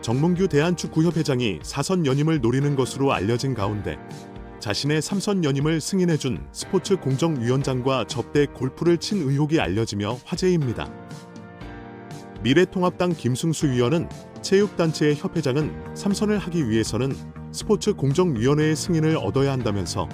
정몽규 대한축구협회장이 4선 연임을 노리는 것으로 알려진 가운데 자신의 3선 연임을 승인해준 스포츠공정위원장과 접대 골프를 친 의혹이 알려지며 화제입니다. 미래통합당 김승수 위원은 체육단체의 협회장은 3선을 하기 위해서는 스포츠공정위원회의 승인을 얻어야 한다면서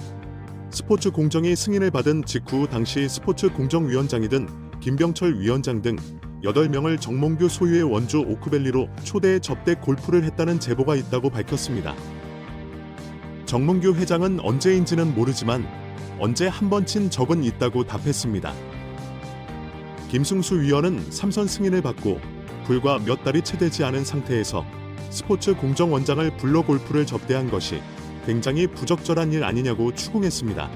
스포츠공정이 승인을 받은 직후 당시 스포츠공정위원장이던 김병철 위원장 등 8명을 정몽규 소유의 원주 오크밸리로 초대해 접대 골프를 했다는 제보가 있다고 밝혔습니다. 정몽규 회장은 언제인지는 모르지만 언제 한 번 친 적은 있다고 답했습니다. 김승수 위원은 3선 승인을 받고 불과 몇 달이 채 되지 않은 상태에서 스포츠 공정원장을 불러 골프를 접대한 것이 굉장히 부적절한 일 아니냐고 추궁했습니다.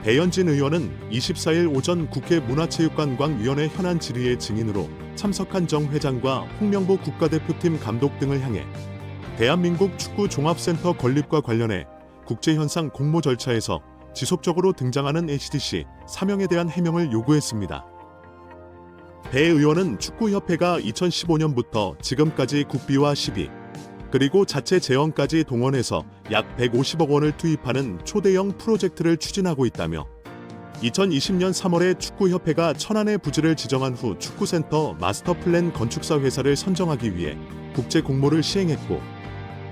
배현진 의원은 24일 오전 국회 문화체육관광위원회 현안 질의의 증인으로 참석한 정 회장과 홍명보 국가대표팀 감독 등을 향해 대한민국 축구 종합센터 건립과 관련해 국제현상 공모 절차에서 지속적으로 등장하는 HDC 사명에 대한 해명을 요구했습니다. 배 의원은 축구협회가 2015년부터 지금까지 국비와 시비, 그리고 자체 재원까지 동원해서 약 150억 원을 투입하는 초대형 프로젝트를 추진하고 있다며 2020년 3월에 축구협회가 천안의 부지를 지정한 후 축구센터 마스터플랜 건축사 회사를 선정하기 위해 국제 공모를 시행했고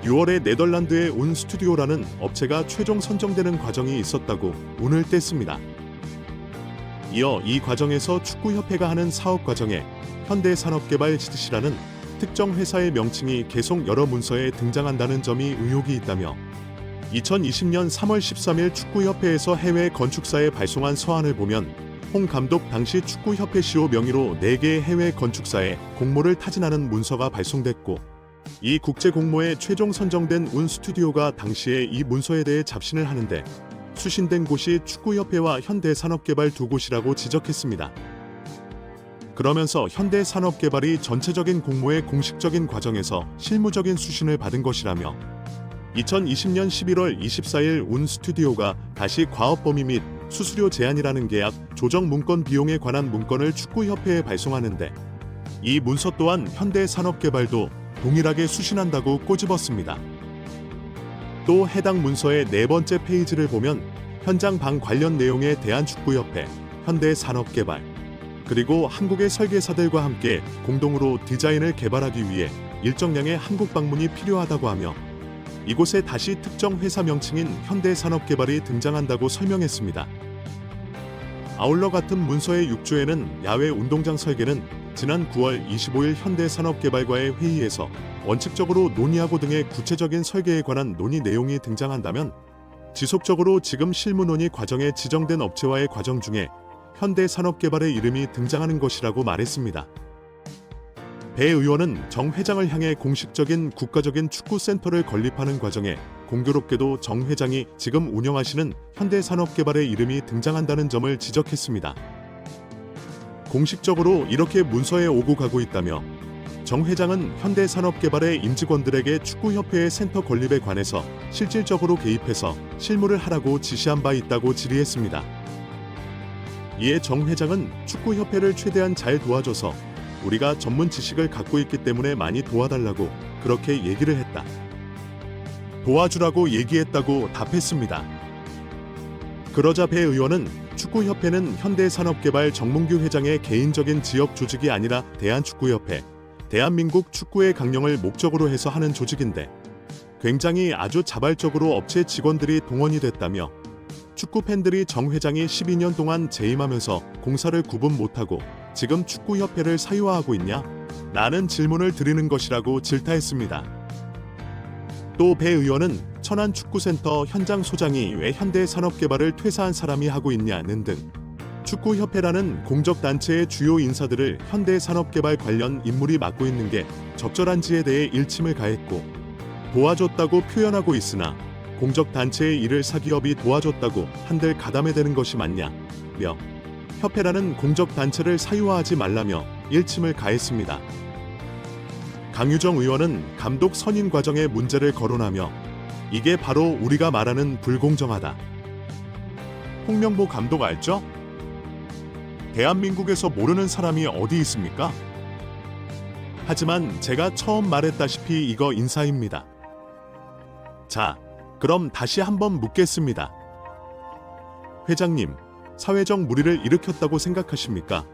6월에 네덜란드의 운 스튜디오라는 업체가 최종 선정되는 과정이 있었다고 운을 뗐습니다. 이어 이 과정에서 축구협회가 하는 사업 과정에 현대산업개발 HDC라는 특정 회사의 명칭이 계속 여러 문서에 등장한다는 점이 의혹이 있다며 2020년 3월 13일 축구협회에서 해외 건축사에 발송한 서한을 보면 홍 감독 당시 축구협회 시호 명의로 4개의 해외 건축사에 공모를 타진하는 문서가 발송됐고 이 국제 공모에 최종 선정된 운 스튜디오가 당시에 이 문서에 대해 잡신을 하는데 수신된 곳이 축구협회와 현대산업개발 두 곳이라고 지적했습니다. 그러면서 현대산업개발이 전체적인 공모의 공식적인 과정에서 실무적인 수신을 받은 것이라며 2020년 11월 24일 운 스튜디오가 다시 과업 범위 및 수수료 제한이라는 계약 조정 문건 비용에 관한 문건을 축구협회에 발송하는데 이 문서 또한 현대산업개발도 동일하게 수신한다고 꼬집었습니다. 또 해당 문서의 4번째 페이지를 보면 현장 방 관련 내용에 대한축구협회, 현대산업개발, 그리고 한국의 설계사들과 함께 공동으로 디자인을 개발하기 위해 일정량의 한국 방문이 필요하다고 하며 이곳에 다시 특정 회사 명칭인 현대산업개발이 등장한다고 설명했습니다. 아울러 같은 문서의 6조에는 야외 운동장 설계는 지난 9월 25일 현대산업개발과의 회의에서 원칙적으로 논의하고 등의 구체적인 설계에 관한 논의 내용이 등장한다면 지속적으로 지금 실무 논의 과정에 지정된 업체와의 과정 중에 현대산업개발의 이름이 등장하는 것이라고 말했습니다. 배 의원은 정 회장을 향해 공식적인 국가적인 축구센터를 건립하는 과정에 공교롭게도 정 회장이 지금 운영하시는 현대산업개발의 이름이 등장한다는 점을 지적했습니다. 공식적으로 이렇게 문서에 오고 가고 있다며 정 회장은 현대산업개발의 임직원들에게 축구협회의 센터 건립에 관해서 실질적으로 개입해서 실무를 하라고 지시한 바 있다고 질의했습니다. 이에 정 회장은 축구협회를 최대한 잘 도와줘서 우리가 전문 지식을 갖고 있기 때문에 많이 도와달라고 그렇게 얘기를 했다. 도와주라고 얘기했다고 답했습니다. 그러자 배 의원은 축구협회는 현대산업개발 정몽규 회장의 개인적인 지역 조직이 아니라 대한축구협회, 대한민국 축구의 강령을 목적으로 해서 하는 조직인데 굉장히 아주 자발적으로 업체 직원들이 동원이 됐다며 축구 팬들이 정 회장이 12년 동안 재임하면서 공사를 구분 못하고 지금 축구협회를 사유화하고 있냐? 라는 질문을 드리는 것이라고 질타했습니다. 또 배 의원은 천안축구센터 현장 소장이 왜 현대산업개발을 퇴사한 사람이 하고 있냐는 등 축구협회라는 공적단체의 주요 인사들을 현대산업개발 관련 인물이 맡고 있는 게 적절한지에 대해 일침을 가했고 도와줬다고 표현하고 있으나 공적단체의 일을 사기업이 도와줬다고 한들 가담해대는 것이 맞냐며 협회라는 공적단체를 사유화하지 말라며 일침을 가했습니다. 강유정 의원은 감독 선임 과정의 문제를 거론하며 이게 바로 우리가 말하는 불공정하다. 홍명보 감독 알죠? 대한민국에서 모르는 사람이 어디 있습니까? 하지만 제가 처음 말했다시피 이거 인사입니다. 자, 그럼 다시 한번 묻겠습니다. 회장님, 사회적 물의를 일으켰다고 생각하십니까?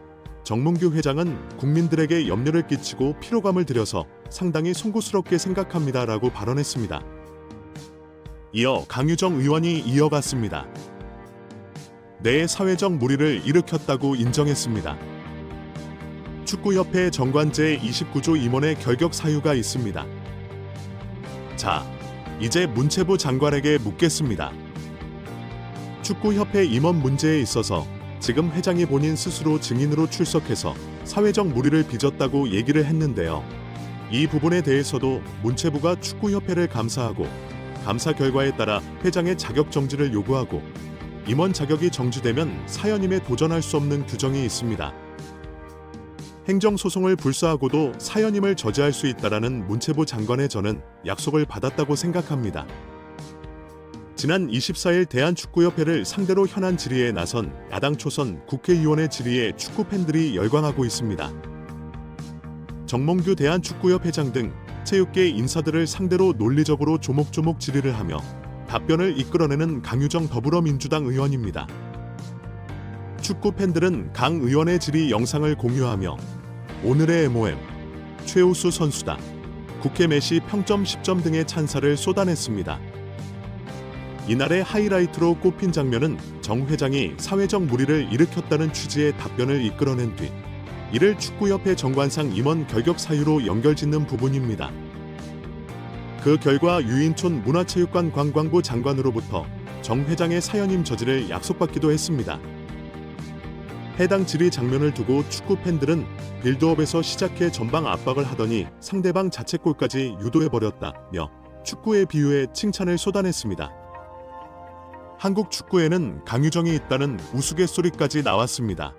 정몽규 회장은 국민들에게 염려를 끼치고 피로감을 들여서 상당히 송구스럽게 생각합니다라고 발언했습니다. 이어 강유정 의원이 이어갔습니다. 내 사회적 물의를 일으켰다고 인정했습니다. 축구협회 정관 제29조 임원의 결격 사유가 있습니다. 자, 이제 문체부 장관에게 묻겠습니다. 축구협회 임원 문제에 있어서 지금 회장이 본인 스스로 증인으로 출석해서 사회적 물의를 빚었다고 얘기를 했는데요. 이 부분에 대해서도 문체부가 축구협회를 감사하고 감사 결과에 따라 회장의 자격 정지를 요구하고 임원 자격이 정지되면 사연임에 도전할 수 없는 규정이 있습니다. 행정소송을 불사하고도 사연임을 저지할 수 있다라는 문체부 장관의 저는 약속을 받았다고 생각합니다. 지난 24일 대한축구협회를 상대로 현안 질의에 나선 야당 초선 국회의원의 질의에 축구팬들이 열광하고 있습니다. 정몽규 대한축구협회장 등 체육계 인사들을 상대로 논리적으로 조목조목 질의를 하며 답변을 이끌어내는 강유정 더불어민주당 의원입니다. 축구팬들은 강 의원의 질의 영상을 공유하며 오늘의 MOM, 최우수 선수다, 국회 메시 평점 10점 등의 찬사를 쏟아냈습니다. 이날의 하이라이트로 꼽힌 장면은 정 회장이 사회적 물의를 일으켰다는 취지의 답변을 이끌어낸 뒤 이를 축구협회 정관상 임원 결격 사유로 연결짓는 부분입니다. 그 결과 유인촌 문화체육관 관광부 장관으로부터 정 회장의 사연임 저지를 약속받기도 했습니다. 해당 질의 장면을 두고 축구 팬들은 빌드업에서 시작해 전방 압박을 하더니 상대방 자책골까지 유도해버렸다며 축구의 비유에 칭찬을 쏟아냈습니다. 한국 축구에는 강유정이 있다는 우스갯소리까지 나왔습니다.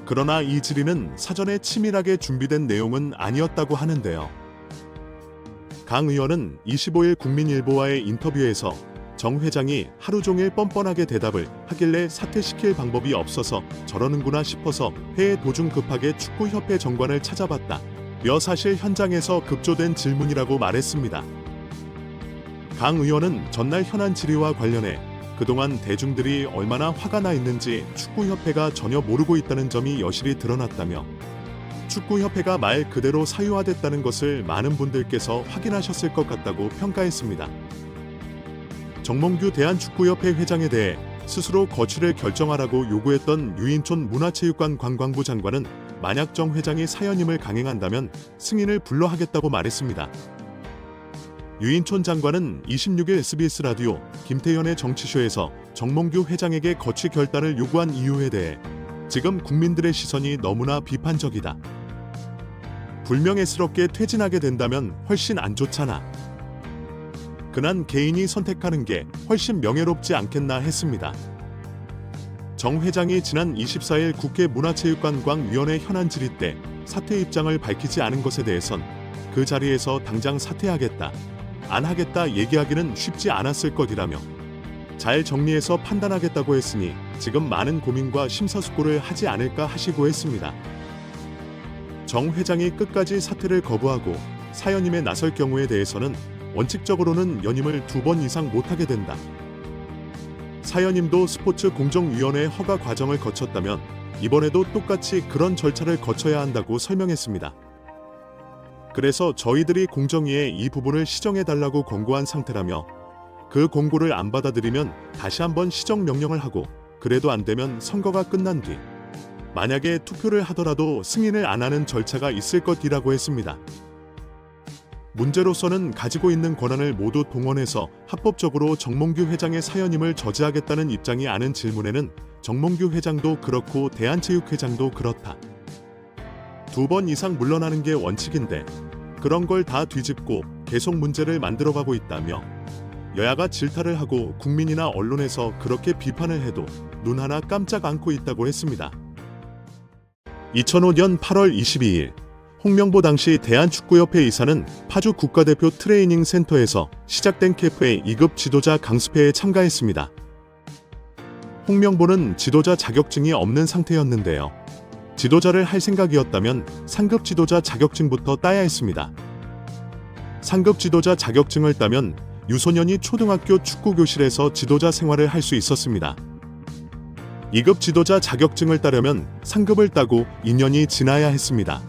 그러나 이 질의는 사전에 치밀하게 준비된 내용은 아니었다고 하는데요. 강 의원은 25일 국민일보와의 인터뷰에서 정 회장이 하루 종일 뻔뻔하게 대답을 하길래 사퇴시킬 방법이 없어서 저러는구나 싶어서 회의 도중 급하게 축구협회 정관을 찾아봤다. 며 사실 현장에서 급조된 질문이라고 말했습니다. 강 의원은 전날 현안 질의와 관련해 그동안 대중들이 얼마나 화가 나 있는지 축구협회가 전혀 모르고 있다는 점이 여실히 드러났다며 축구협회가 말 그대로 사유화됐다는 것을 많은 분들께서 확인하셨을 것 같다고 평가했습니다. 정몽규 대한축구협회 회장에 대해 스스로 거취를 결정하라고 요구했던 유인촌 문화체육관 관광부 장관은 만약 정 회장이 사연임을 강행한다면 승인을 불러 하겠다고 말했습니다. 유인촌 장관은 26일 SBS 라디오 김태현의 정치쇼에서 정몽규 회장에게 거취 결단을 요구한 이유에 대해 지금 국민들의 시선이 너무나 비판적이다. 불명예스럽게 퇴진하게 된다면 훨씬 안 좋잖아. 그난 개인이 선택하는 게 훨씬 명예롭지 않겠나 했습니다. 정 회장이 지난 24일 국회 문화체육관광위원회 현안 질의 때 사퇴 입장을 밝히지 않은 것에 대해선 그 자리에서 당장 사퇴하겠다, 안 하겠다 얘기하기는 쉽지 않았을 것이라며 잘 정리해서 판단하겠다고 했으니 지금 많은 고민과 심사숙고를 하지 않을까 하시고 했습니다. 정 회장이 끝까지 사퇴를 거부하고 사연임에 나설 경우에 대해서는 원칙적으로는 연임을 2번 이상 못하게 된다. 사연임도 스포츠 공정위원회 허가 과정을 거쳤다면 이번에도 똑같이 그런 절차를 거쳐야 한다고 설명했습니다. 그래서 저희들이 공정위에 이 부분을 시정해달라고 권고한 상태라며 그 공고를 안 받아들이면 다시 한번 시정 명령을 하고 그래도 안 되면 선거가 끝난 뒤 만약에 투표를 하더라도 승인을 안 하는 절차가 있을 것이라고 했습니다. 문제로서는 가지고 있는 권한을 모두 동원해서 합법적으로 정몽규 회장의 사연임을 저지하겠다는 입장이 아는 질문에는 정몽규 회장도 그렇고 대한체육회장도 그렇다. 2번 이상 물러나는 게 원칙인데 그런 걸 다 뒤집고 계속 문제를 만들어가고 있다며 여야가 질타를 하고 국민이나 언론에서 그렇게 비판을 해도 눈 하나 깜짝 않고 있다고 했습니다. 2005년 8월 22일 홍명보 당시 대한축구협회 이사는 파주 국가대표 트레이닝 센터에서 시작된 캠프의 2급 지도자 강습회에 참가했습니다. 홍명보는 지도자 자격증이 없는 상태였는데요. 지도자를 할 생각이었다면 상급 지도자 자격증부터 따야 했습니다. 상급 지도자 자격증을 따면 유소년이 초등학교 축구 교실에서 지도자 생활을 할 수 있었습니다. 2급 지도자 자격증을 따려면 상급을 따고 2년이 지나야 했습니다.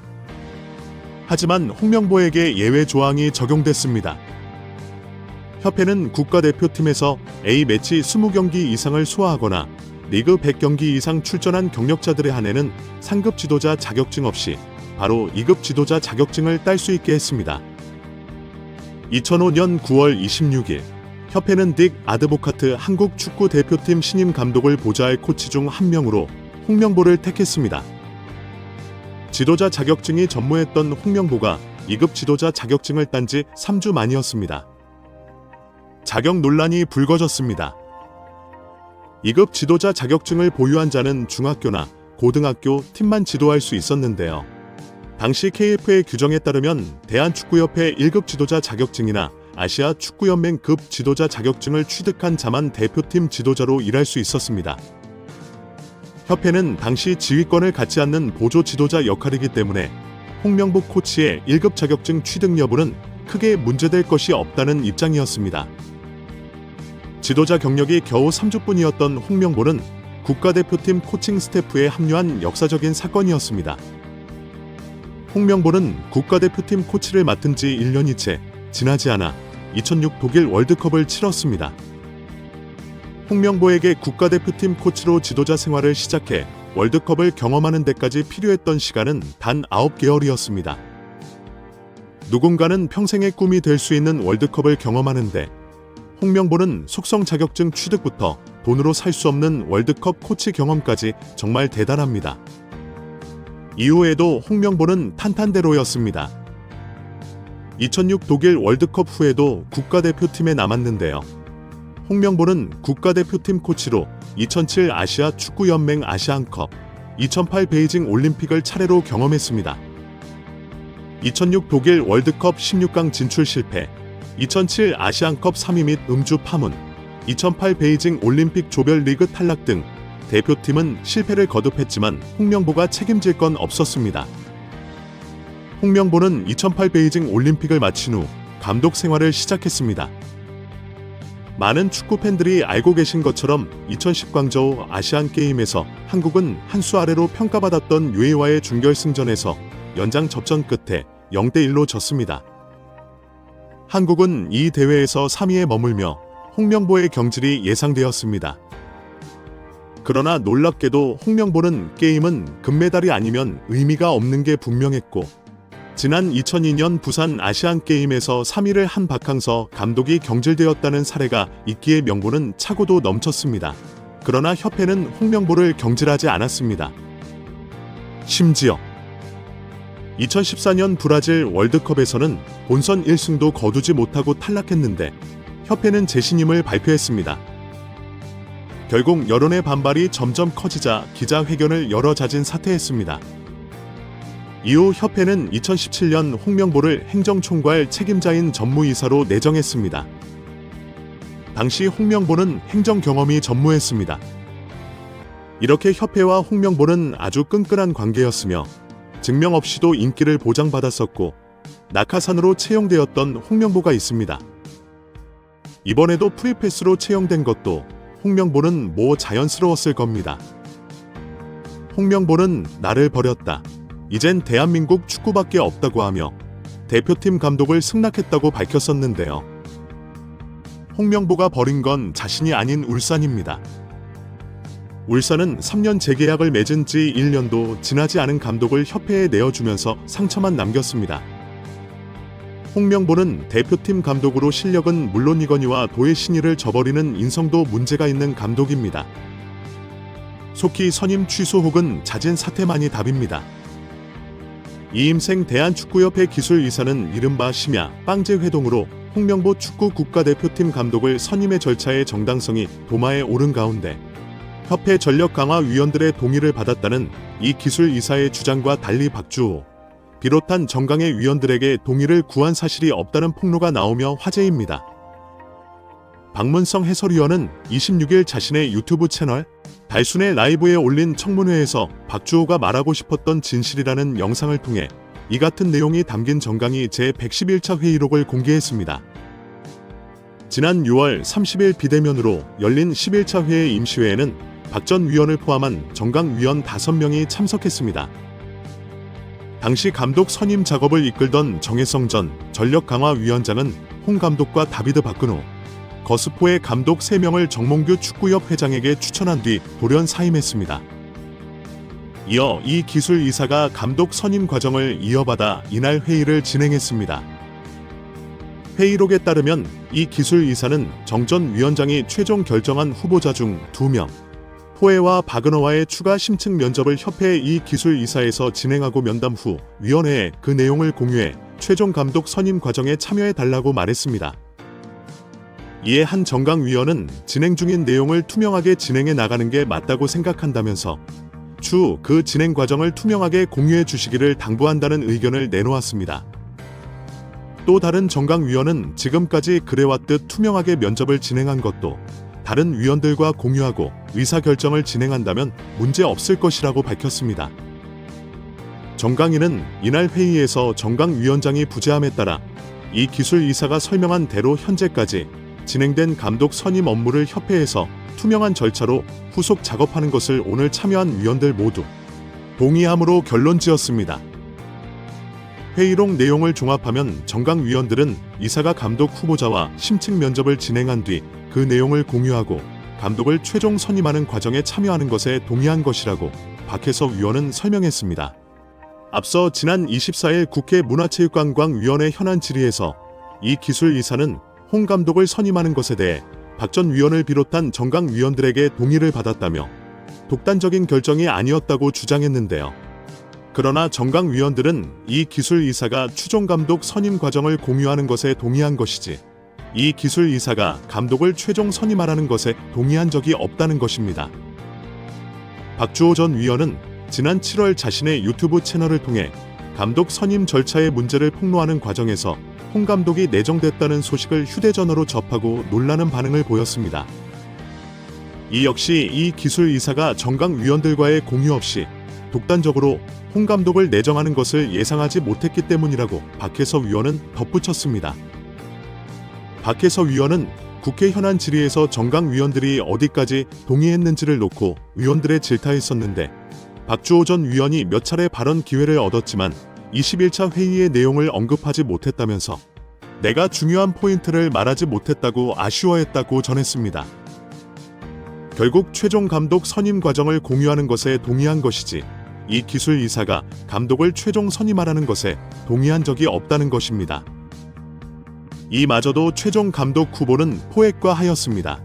하지만 홍명보에게 예외 조항이 적용됐습니다. 협회는 국가대표팀에서 A매치 20경기 이상을 소화하거나 리그 100경기 이상 출전한 경력자들에 한해는 상급 지도자 자격증 없이 바로 2급 지도자 자격증을 딸 수 있게 했습니다. 2005년 9월 26일 협회는 딕 아드보카트 한국 축구 대표팀 신임 감독을 보좌할 코치 중 한 명으로 홍명보를 택했습니다. 지도자 자격증이 전무했던 홍명보가 2급 지도자 자격증을 딴 지 3주 만이었습니다. 자격 논란이 불거졌습니다. 2급 지도자 자격증을 보유한 자는 중학교나 고등학교 팀만 지도할 수 있었는데요. 당시 KF의 규정에 따르면 대한축구협회 1급 지도자 자격증이나 아시아 축구연맹급 지도자 자격증을 취득한 자만 대표팀 지도자로 일할 수 있었습니다. 협회는 당시 지휘권을 갖지 않는 보조 지도자 역할이기 때문에 홍명보 코치의 1급 자격증 취득 여부는 크게 문제될 것이 없다는 입장이었습니다. 지도자 경력이 겨우 3주뿐이었던 홍명보는 국가대표팀 코칭 스태프에 합류한 역사적인 사건이었습니다. 홍명보는 국가대표팀 코치를 맡은 지 1년이 채 지나지 않아 2006 독일 월드컵을 치렀습니다. 홍명보에게 국가대표팀 코치로 지도자 생활을 시작해 월드컵을 경험하는 데까지 필요했던 시간은 단 9개월이었습니다. 누군가는 평생의 꿈이 될 수 있는 월드컵을 경험하는데 홍명보는 속성 자격증 취득부터 돈으로 살 수 없는 월드컵 코치 경험까지 정말 대단합니다. 이후에도 홍명보는 탄탄대로였습니다. 2006 독일 월드컵 후에도 국가대표팀에 남았는데요. 홍명보는 국가대표팀 코치로 2007 아시아 축구연맹 아시안컵, 2008 베이징 올림픽을 차례로 경험했습니다. 2006 독일 월드컵 16강 진출 실패, 2007 아시안컵 3위 및 음주 파문, 2008 베이징 올림픽 조별리그 탈락 등 대표팀은 실패를 거듭했지만 홍명보가 책임질 건 없었습니다. 홍명보는 2008 베이징 올림픽을 마친 후 감독 생활을 시작했습니다. 많은 축구 팬들이 알고 계신 것처럼 2010 광저우 아시안게임에서 한국은 한 수 아래로 평가받았던 UAE와의 준결승전에서 연장 접전 끝에 0대1로 졌습니다. 한국은 이 대회에서 3위에 머물며 홍명보의 경질이 예상되었습니다. 그러나 놀랍게도 홍명보는 게임은 금메달이 아니면 의미가 없는 게 분명했고 지난 2002년 부산 아시안게임에서 3위를 한 박항서 감독이 경질되었다는 사례가 있기에 명보는 차고도 넘쳤습니다. 그러나 협회는 홍명보를 경질하지 않았습니다. 심지어 2014년 브라질 월드컵에서는 본선 1승도 거두지 못하고 탈락했는데 협회는 재신임을 발표했습니다. 결국 여론의 반발이 점점 커지자 기자회견을 열어 자진 사퇴했습니다. 이후 협회는 2017년 홍명보를 행정총괄 책임자인 전무이사로 내정했습니다. 당시 홍명보는 행정 경험이 전무했습니다. 이렇게 협회와 홍명보는 아주 끈끈한 관계였으며 증명 없이도 인기를 보장받았었고 낙하산으로 채용되었던 홍명보가 있습니다. 이번에도 프리패스로 채용된 것도 홍명보는 뭐 자연스러웠을 겁니다. 홍명보는 나를 버렸다. 이젠 대한민국 축구밖에 없다고 하며 대표팀 감독을 승낙했다고 밝혔었는데요. 홍명보가 버린 건 자신이 아닌 울산입니다. 울산은 3년 재계약을 맺은 지 1년도 지나지 않은 감독을 협회에 내어주면서 상처만 남겼습니다. 홍명보는 대표팀 감독으로 실력은 물론이거니와 도의 신의를 저버리는 인성도 문제가 있는 감독입니다. 속히 선임 취소 혹은 자진 사퇴만이 답입니다. 이임생 대한축구협회 기술이사는 이른바 심야 빵제 회동으로 홍명보 축구 국가대표팀 감독을 선임의 절차의 정당성이 도마에 오른 가운데 협회 전력 강화 위원들의 동의를 받았다는 이 기술이사의 주장과 달리 박주호 비롯한 정강의 위원들에게 동의를 구한 사실이 없다는 폭로가 나오며 화제입니다. 박문성 해설위원은 26일 자신의 유튜브 채널 달순의 라이브에 올린 청문회에서 박주호가 말하고 싶었던 진실이라는 영상을 통해 이 같은 내용이 담긴 정강이 제111차 회의록을 공개했습니다. 지난 6월 30일 비대면으로 열린 11차 회의 임시회에는 박 전 위원을 포함한 정강 위원 5명이 참석했습니다. 당시 감독 선임 작업을 이끌던 정혜성 전 전력강화위원장은 홍 감독과 다비드 박근호, 거스포의 감독 3명을 정몽규 축구협 회장에게 추천한 뒤 돌연 사임했습니다. 이어 이 기술이사가 감독 선임 과정을 이어받아 이날 회의를 진행했습니다. 회의록에 따르면 이 기술이사는 정 전 위원장이 최종 결정한 후보자 중 2명, 포에와 박은호와의 추가 심층 면접을 협회 이 기술이사에서 진행하고 면담 후 위원회에 그 내용을 공유해 최종 감독 선임 과정에 참여해달라고 말했습니다. 이에 한 정강 위원은 진행 중인 내용을 투명하게 진행해 나가는 게 맞다고 생각한다면서 그 진행 과정을 투명하게 공유해 주시기를 당부한다는 의견을 내놓았습니다. 또 다른 정강 위원은 지금까지 그래왔듯 투명하게 면접을 진행한 것도 다른 위원들과 공유하고 의사결정을 진행한다면 문제 없을 것이라고 밝혔습니다. 정강이는 이날 회의에서 정강 위원장이 부재함에 따라 이 기술이사가 설명한 대로 현재까지 진행된 감독 선임 업무를 협회에서 투명한 절차로 후속 작업하는 것을 오늘 참여한 위원들 모두 동의함으로 결론지었습니다. 회의록 내용을 종합하면 정강 위원들은 이사가 감독 후보자와 심층 면접을 진행한 뒤 그 내용을 공유하고 감독을 최종 선임하는 과정에 참여하는 것에 동의한 것이라고 박혜석 위원은 설명했습니다. 앞서 지난 24일 국회 문화체육관광위원회 현안 질의에서 이 기술이사는 홍 감독을 선임하는 것에 대해 박 전 위원을 비롯한 정강 위원들에게 동의를 받았다며 독단적인 결정이 아니었다고 주장했는데요. 그러나 정강 위원들은 이 기술이사가 추종 감독 선임 과정을 공유하는 것에 동의한 것이지 이 기술이사가 감독을 최종 선임하라는 것에 동의한 적이 없다는 것입니다. 박주호 전 위원은 지난 7월 자신의 유튜브 채널을 통해 감독 선임 절차의 문제를 폭로하는 과정에서 홍 감독이 내정됐다는 소식을 휴대전화로 접하고 놀라는 반응을 보였습니다. 이 역시 이 기술이사가 정강 위원들과의 공유 없이 독단적으로 홍 감독을 내정하는 것을 예상하지 못했기 때문이라고 박혜석 위원은 덧붙였습니다. 박혜석 위원은 국회 현안 질의에서 정강 위원들이 어디까지 동의했는지를 놓고 위원들의 질타했었는데 박주호 전 위원이 몇 차례 발언 기회를 얻었지만 21차 회의의 내용을 언급하지 못했다면서 내가 중요한 포인트를 말하지 못했다고 아쉬워했다고 전했습니다. 결국 최종 감독 선임 과정을 공유하는 것에 동의한 것이지 이 기술이사가 감독을 최종 선임하라는 것에 동의한 적이 없다는 것입니다. 이마저도 최종 감독 후보는 포획과 하였습니다.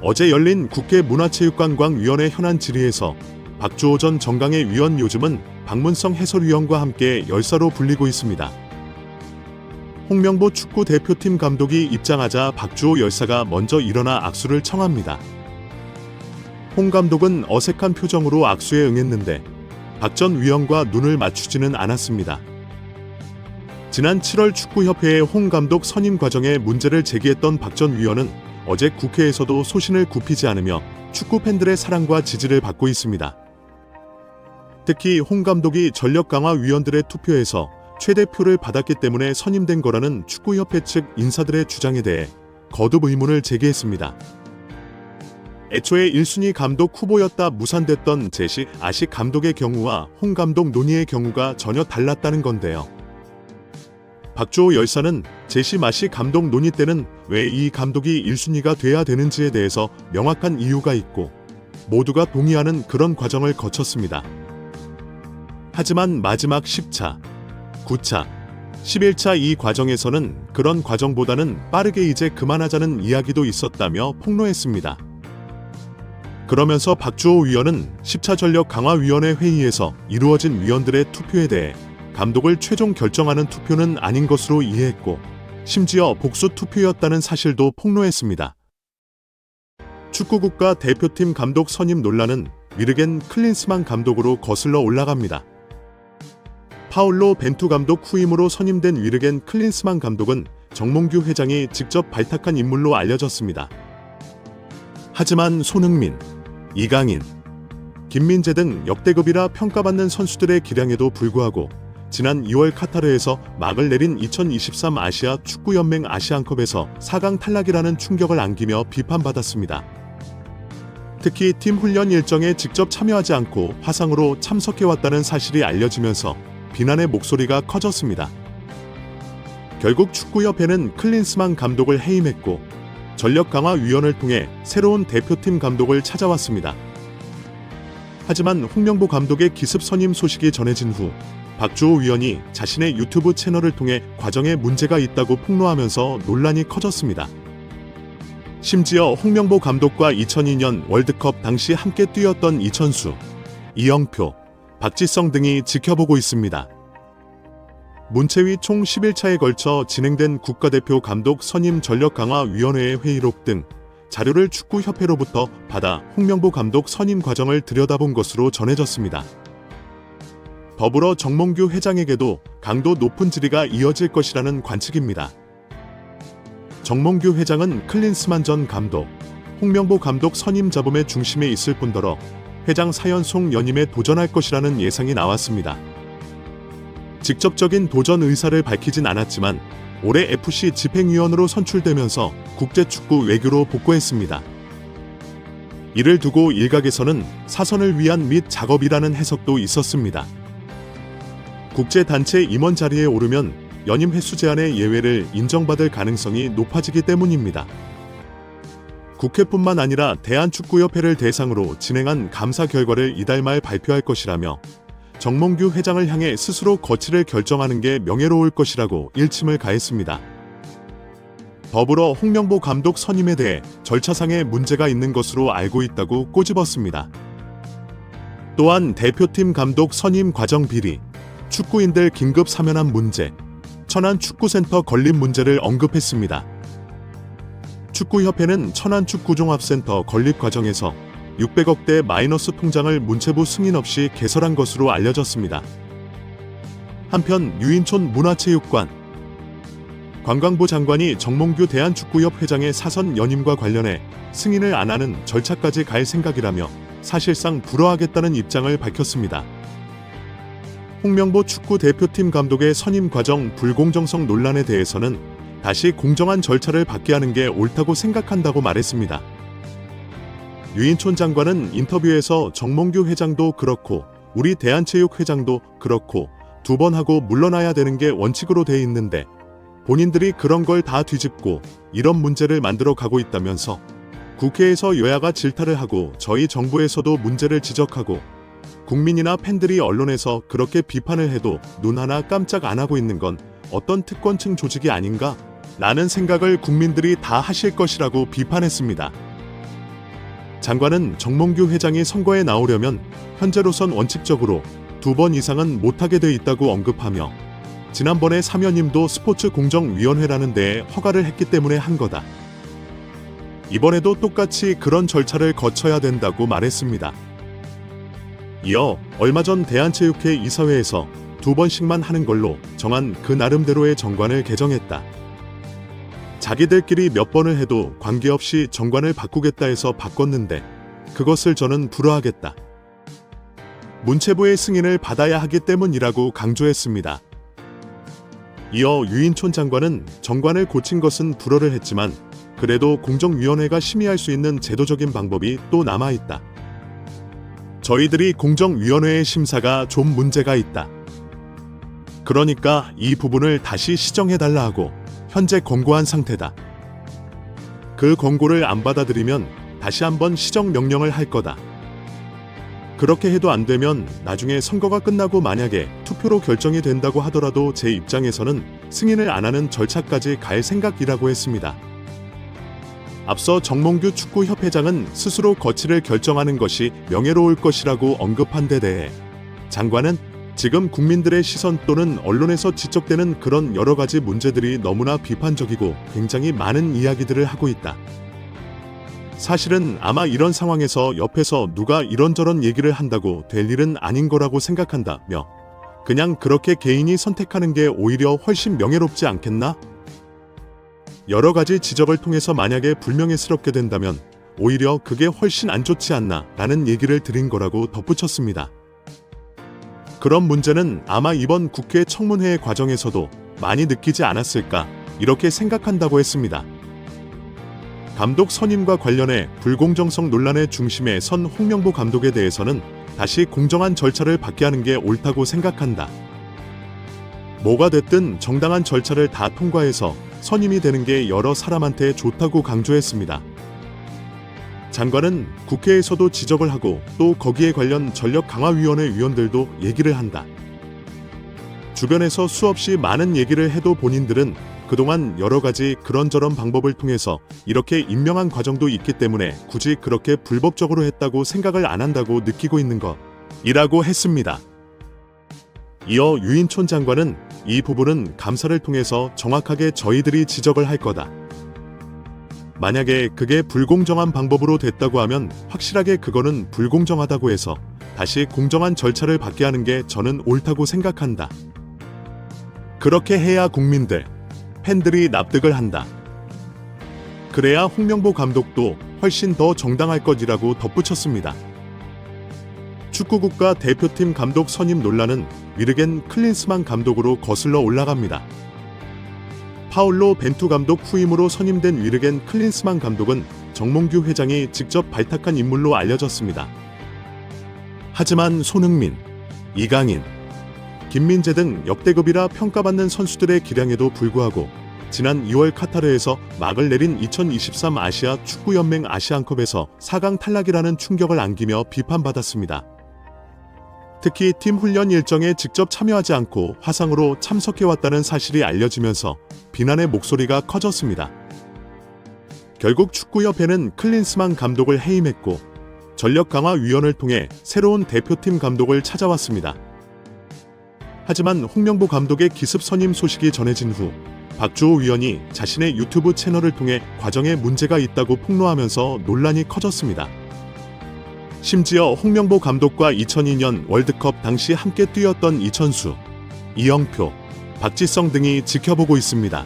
어제 열린 국회 문화체육관광위원회 현안 질의에서 박주호 전 정강의 위원 요즘은 박문성 해설위원과 함께 열사로 불리고 있습니다. 홍명보 축구 대표팀 감독이 입장하자 박주호 열사가 먼저 일어나 악수를 청합니다. 홍 감독은 어색한 표정으로 악수에 응했는데 박 전 위원과 눈을 맞추지는 않았습니다. 지난 7월 축구협회의 홍 감독 선임 과정에 문제를 제기했던 박 전 위원은 어제 국회에서도 소신을 굽히지 않으며 축구 팬들의 사랑과 지지를 받고 있습니다. 특히 홍 감독이 전력강화위원들의 투표에서 최대표를 받았기 때문에 선임된 거라는 축구협회 측 인사들의 주장에 대해 거듭 의문을 제기했습니다. 애초에 1순위 감독 후보였다 무산됐던 제시 아식 감독의 경우와 홍 감독 논의의 경우가 전혀 달랐다는 건데요. 박주호 열사는 제시 마시 감독 논의 때는 왜 이 감독이 1순위가 돼야 되는지에 대해서 명확한 이유가 있고 모두가 동의하는 그런 과정을 거쳤습니다. 하지만 마지막 10차, 9차, 11차 이 과정에서는 그런 과정보다는 빠르게 이제 그만하자는 이야기도 있었다며 폭로했습니다. 그러면서 박주호 위원은 10차 전력 강화위원회 회의에서 이루어진 위원들의 투표에 대해 감독을 최종 결정하는 투표는 아닌 것으로 이해했고 심지어 복수 투표였다는 사실도 폭로했습니다. 축구국가 대표팀 감독 선임 논란은 위르겐 클린스만 감독으로 거슬러 올라갑니다. 파울로 벤투 감독 후임으로 선임된 위르겐 클린스만 감독은 정몽규 회장이 직접 발탁한 인물로 알려졌습니다. 하지만 손흥민, 이강인, 김민재 등 역대급이라 평가받는 선수들의 기량에도 불구하고 지난 2월 카타르에서 막을 내린 2023 아시아 축구연맹 아시안컵에서 4강 탈락이라는 충격을 안기며 비판받았습니다. 특히 팀 훈련 일정에 직접 참여하지 않고 화상으로 참석해왔다는 사실이 알려지면서 비난의 목소리가 커졌습니다. 결국 축구협회는 클린스만 감독을 해임했고 전력강화위원회를 통해 새로운 대표팀 감독을 찾아왔습니다. 하지만 홍명보 감독의 기습 선임 소식이 전해진 후 박주호 위원이 자신의 유튜브 채널을 통해 과정에 문제가 있다고 폭로하면서 논란이 커졌습니다. 심지어 홍명보 감독과 2002년 월드컵 당시 함께 뛰었던 이천수, 이영표, 박지성 등이 지켜보고 있습니다. 문체위 총 11차에 걸쳐 진행된 국가대표 감독 선임 전력강화위원회의 회의록 등 자료를 축구협회로부터 받아 홍명보 감독 선임 과정을 들여다본 것으로 전해졌습니다. 더불어 정몽규 회장에게도 강도 높은 질의가 이어질 것이라는 관측입니다. 정몽규 회장은 클린스만 전 감독, 홍명보 감독 선임 잡음의 중심에 있을 뿐더러 회장 사연송 연임에 도전할 것이라는 예상이 나왔습니다. 직접적인 도전 의사를 밝히진 않았지만 올해 FC 집행위원으로 선출되면서 국제축구 외교로 복구했습니다. 이를 두고 일각에서는 사선을 위한 및 작업이라는 해석도 있었습니다. 국제단체 임원 자리에 오르면 연임 횟수 제한의 예외를 인정받을 가능성이 높아지기 때문입니다. 국회뿐만 아니라 대한축구협회를 대상으로 진행한 감사 결과를 이달 말 발표할 것이라며 정몽규 회장을 향해 스스로 거취를 결정하는 게 명예로울 것이라고 일침을 가했습니다. 더불어 홍명보 감독 선임에 대해 절차상의 문제가 있는 것으로 알고 있다고 꼬집었습니다. 또한 대표팀 감독 선임 과정 비리, 축구인들 긴급 사면한 문제, 천안 축구센터 건립 문제를 언급했습니다. 축구협회는 천안 축구종합센터 건립 과정에서 600억대 마이너스 통장을 문체부 승인 없이 개설한 것으로 알려졌습니다. 한편 유인촌 문화체육관, 관광부 장관이 정몽규 대한축구협 회장의 사선 연임과 관련해 승인을 안 하는 절차까지 갈 생각이라며 사실상 불허하겠다는 입장을 밝혔습니다. 홍명보 축구 대표팀 감독의 선임 과정 불공정성 논란에 대해서는 다시 공정한 절차를 받게 하는 게 옳다고 생각한다고 말했습니다. 유인촌 장관은 인터뷰에서 정몽규 회장도 그렇고 우리 대한체육회장도 그렇고 2번 하고 물러나야 되는 게 원칙으로 돼 있는데 본인들이 그런 걸 다 뒤집고 이런 문제를 만들어 가고 있다면서 국회에서 여야가 질타를 하고 저희 정부에서도 문제를 지적하고 국민이나 팬들이 언론에서 그렇게 비판을 해도 눈 하나 깜짝 안 하고 있는 건 어떤 특권층 조직이 아닌가? 라는 생각을 국민들이 다 하실 것이라고 비판했습니다. 장관은 정몽규 회장이 선거에 나오려면 현재로선 원칙적으로 2번 이상은 못하게 돼 있다고 언급하며 지난번에 사면임도 스포츠공정위원회라는 데에 허가를 했기 때문에 한 거다. 이번에도 똑같이 그런 절차를 거쳐야 된다고 말했습니다. 이어 얼마 전 대한체육회 이사회에서 2번씩만 하는 걸로 정한 그 나름대로의 정관을 개정했다. 자기들끼리 몇 번을 해도 관계없이 정관을 바꾸겠다 해서 바꿨는데 그것을 저는 불허하겠다. 문체부의 승인을 받아야 하기 때문이라고 강조했습니다. 이어 유인촌 장관은 정관을 고친 것은 불허를 했지만 그래도 공정위원회가 심의할 수 있는 제도적인 방법이 또 남아있다. 저희들이 공정위원회의 심사가 좀 문제가 있다. 그러니까 이 부분을 다시 시정해달라 하고 현재 권고한 상태다. 그 권고를 안 받아들이면 다시 한번 시정 명령을 할 거다. 그렇게 해도 안 되면 나중에 선거가 끝나고 만약에 투표로 결정이 된다고 하더라도 제 입장에서는 승인을 안 하는 절차까지 갈 생각이라고 했습니다. 앞서 정몽규 축구협회장은 스스로 거취를 결정하는 것이 명예로울 것이라고 언급한 데 대해 장관은 지금 국민들의 시선 또는 언론에서 지적되는 그런 여러 가지 문제들이 너무나 비판적이고 굉장히 많은 이야기들을 하고 있다. 사실은 아마 이런 상황에서 옆에서 누가 이런저런 얘기를 한다고 될 일은 아닌 거라고 생각한다며 그냥 그렇게 개인이 선택하는 게 오히려 훨씬 명예롭지 않겠나? 여러 가지 지적을 통해서 만약에 불명예스럽게 된다면 오히려 그게 훨씬 안 좋지 않나 라는 얘기를 드린 거라고 덧붙였습니다. 그런 문제는 아마 이번 국회 청문회 과정에서도 많이 느끼지 않았을까 이렇게 생각한다고 했습니다. 감독 선임과 관련해 불공정성 논란의 중심에 선 홍명보 감독에 대해서는 다시 공정한 절차를 받게 하는 게 옳다고 생각한다. 뭐가 됐든 정당한 절차를 다 통과해서 선임이 되는 게 여러 사람한테 좋다고 강조했습니다. 장관은 국회에서도 지적을 하고 또 거기에 관련 전력강화위원회 위원들도 얘기를 한다. 주변에서 수없이 많은 얘기를 해도 본인들은 그동안 여러 가지 그런저런 방법을 통해서 이렇게 임명한 과정도 있기 때문에 굳이 그렇게 불법적으로 했다고 생각을 안 한다고 느끼고 있는 것이라고 했습니다. 이어 유인촌 장관은 이 부분은 감사를 통해서 정확하게 저희들이 지적을 할 거다. 만약에 그게 불공정한 방법으로 됐다고 하면 확실하게 그거는 불공정하다고 해서 다시 공정한 절차를 받게 하는 게 저는 옳다고 생각한다. 그렇게 해야 국민들, 팬들이 납득을 한다. 그래야 홍명보 감독도 훨씬 더 정당할 것이라고 덧붙였습니다. 축구국가 대표팀 감독 선임 논란은 위르겐 클린스만 감독으로 거슬러 올라갑니다. 파울로 벤투 감독 후임으로 선임된 위르겐 클린스만 감독은 정몽규 회장이 직접 발탁한 인물로 알려졌습니다. 하지만 손흥민, 이강인, 김민재 등 역대급이라 평가받는 선수들의 기량에도 불구하고 지난 2월 카타르에서 막을 내린 2023 아시아 축구연맹 아시안컵에서 4강 탈락이라는 충격을 안기며 비판받았습니다. 특히 팀 훈련 일정에 직접 참여하지 않고 화상으로 참석해왔다는 사실이 알려지면서 비난의 목소리가 커졌습니다. 결국 축구협회는 클린스만 감독을 해임했고 전력강화위원을 통해 새로운 대표팀 감독을 찾아왔습니다. 하지만 홍명보 감독의 기습 선임 소식이 전해진 후 박주호 위원이 자신의 유튜브 채널을 통해 과정에 문제가 있다고 폭로하면서 논란이 커졌습니다. 심지어 홍명보 감독과 2002년 월드컵 당시 함께 뛰었던 이천수, 이영표, 박지성 등이 지켜보고 있습니다.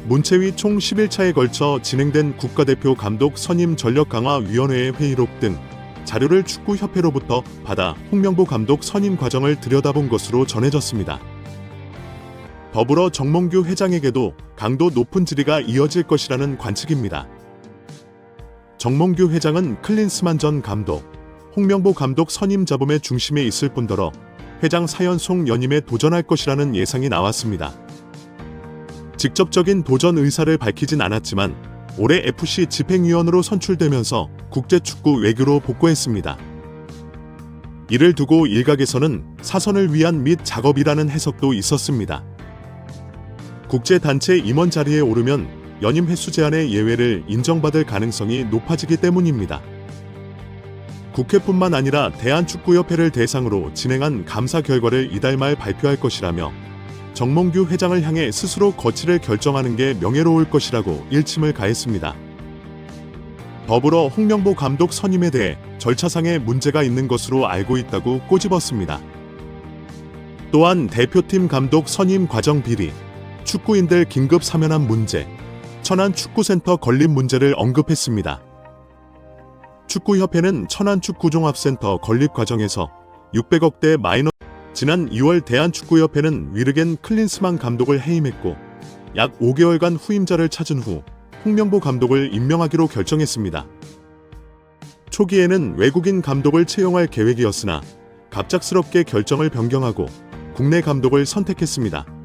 문체위 총 11차에 걸쳐 진행된 국가대표 감독 선임 전력강화위원회의 회의록 등 자료를 축구협회로부터 받아 홍명보 감독 선임 과정을 들여다본 것으로 전해졌습니다. 더불어 정몽규 회장에게도 강도 높은 질의가 이어질 것이라는 관측입니다. 정몽규 회장은 클린스만 전 감독, 홍명보 감독 선임 잡음의 중심에 있을 뿐더러 회장 사연송 연임에 도전할 것이라는 예상이 나왔습니다. 직접적인 도전 의사를 밝히진 않았지만 올해 FC 집행위원으로 선출되면서 국제축구 외교로 복귀했습니다. 이를 두고 일각에서는 사선을 위한 및 작업이라는 해석도 있었습니다. 국제단체 임원 자리에 오르면 연임 횟수 제한의 예외를 인정받을 가능성이 높아지기 때문입니다. 국회뿐만 아니라 대한축구협회를 대상으로 진행한 감사 결과를 이달 말 발표할 것이라며 정몽규 회장을 향해 스스로 거취를 결정하는 게 명예로울 것이라고 일침을 가했습니다. 더불어 홍명보 감독 선임에 대해 절차상의 문제가 있는 것으로 알고 있다고 꼬집었습니다. 또한 대표팀 감독 선임 과정 비리, 축구인들 긴급 사면한 문제, 천안 축구센터 건립 문제를 언급했습니다. 축구협회는 천안 축구종합센터 건립 과정에서 600억대 마이너 지난 2월 대한축구협회는 위르겐 클린스만 감독을 해임했고 약 5개월간 후임자를 찾은 후 홍명보 감독을 임명하기로 결정했습니다. 초기에는 외국인 감독을 채용할 계획이었으나 갑작스럽게 결정을 변경하고 국내 감독을 선택했습니다.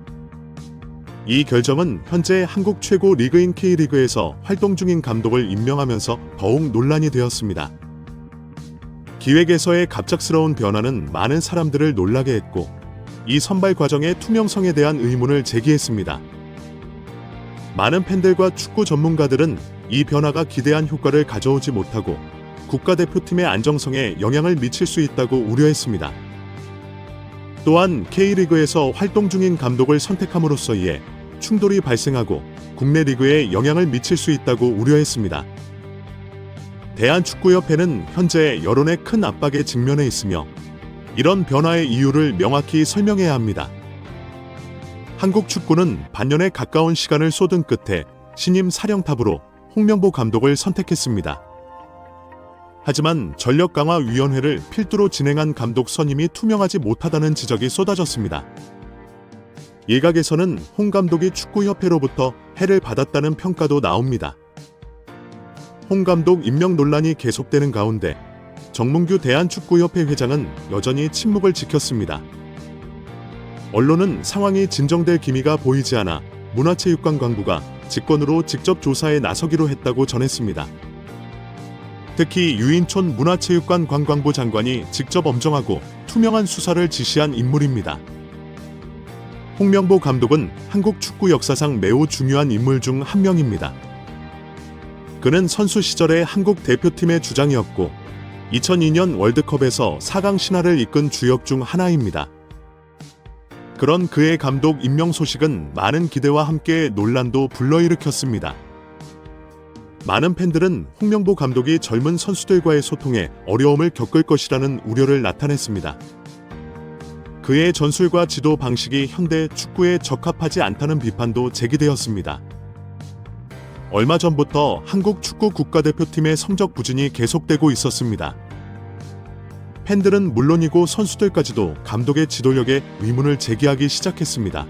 이 결정은 현재 한국 최고 리그인 K리그에서 활동 중인 감독을 임명하면서 더욱 논란이 되었습니다. 기획에서의 갑작스러운 변화는 많은 사람들을 놀라게 했고 이 선발 과정의 투명성에 대한 의문을 제기했습니다. 많은 팬들과 축구 전문가들은 이 변화가 기대한 효과를 가져오지 못하고 국가대표팀의 안정성에 영향을 미칠 수 있다고 우려했습니다. 또한 K리그에서 활동 중인 감독을 선택함으로써의 충돌이 발생하고 국내 리그에 영향을 미칠 수 있다고 우려했습니다. 대한축구협회는 현재 여론의 큰 압박에 직면해 있으며 이런 변화의 이유를 명확히 설명해야 합니다. 한국 축구는 반년에 가까운 시간을 쏟은 끝에 신임 사령탑으로 홍명보 감독을 선택했습니다. 하지만 전력강화위원회를 필두로 진행한 감독 선임이 투명하지 못하다는 지적이 쏟아졌습니다. 일각에서는 홍 감독이 축구협회로부터 해를 받았다는 평가도 나옵니다. 홍 감독 임명 논란이 계속되는 가운데 정몽규 대한축구협회 회장은 여전히 침묵을 지켰습니다. 언론은 상황이 진정될 기미가 보이지 않아 문화체육관광부가 직권으로 직접 조사에 나서기로 했다고 전했습니다. 특히 유인촌 문화체육관광광부 장관이 직접 엄정하고 투명한 수사를 지시한 인물입니다. 홍명보 감독은 한국 축구 역사상 매우 중요한 인물 중 한 명입니다. 그는 선수 시절에 한국 대표팀의 주장이었고 2002년 월드컵에서 4강 신화를 이끈 주역 중 하나입니다. 그런 그의 감독 임명 소식은 많은 기대와 함께 논란도 불러일으켰습니다. 많은 팬들은 홍명보 감독이 젊은 선수들과의 소통에 어려움을 겪을 것이라는 우려를 나타냈습니다. 그의 전술과 지도 방식이 현대 축구에 적합하지 않다는 비판도 제기되었습니다. 얼마 전부터 한국 축구 국가대표팀의 성적 부진이 계속되고 있었습니다. 팬들은 물론이고 선수들까지도 감독의 지도력에 의문을 제기하기 시작했습니다.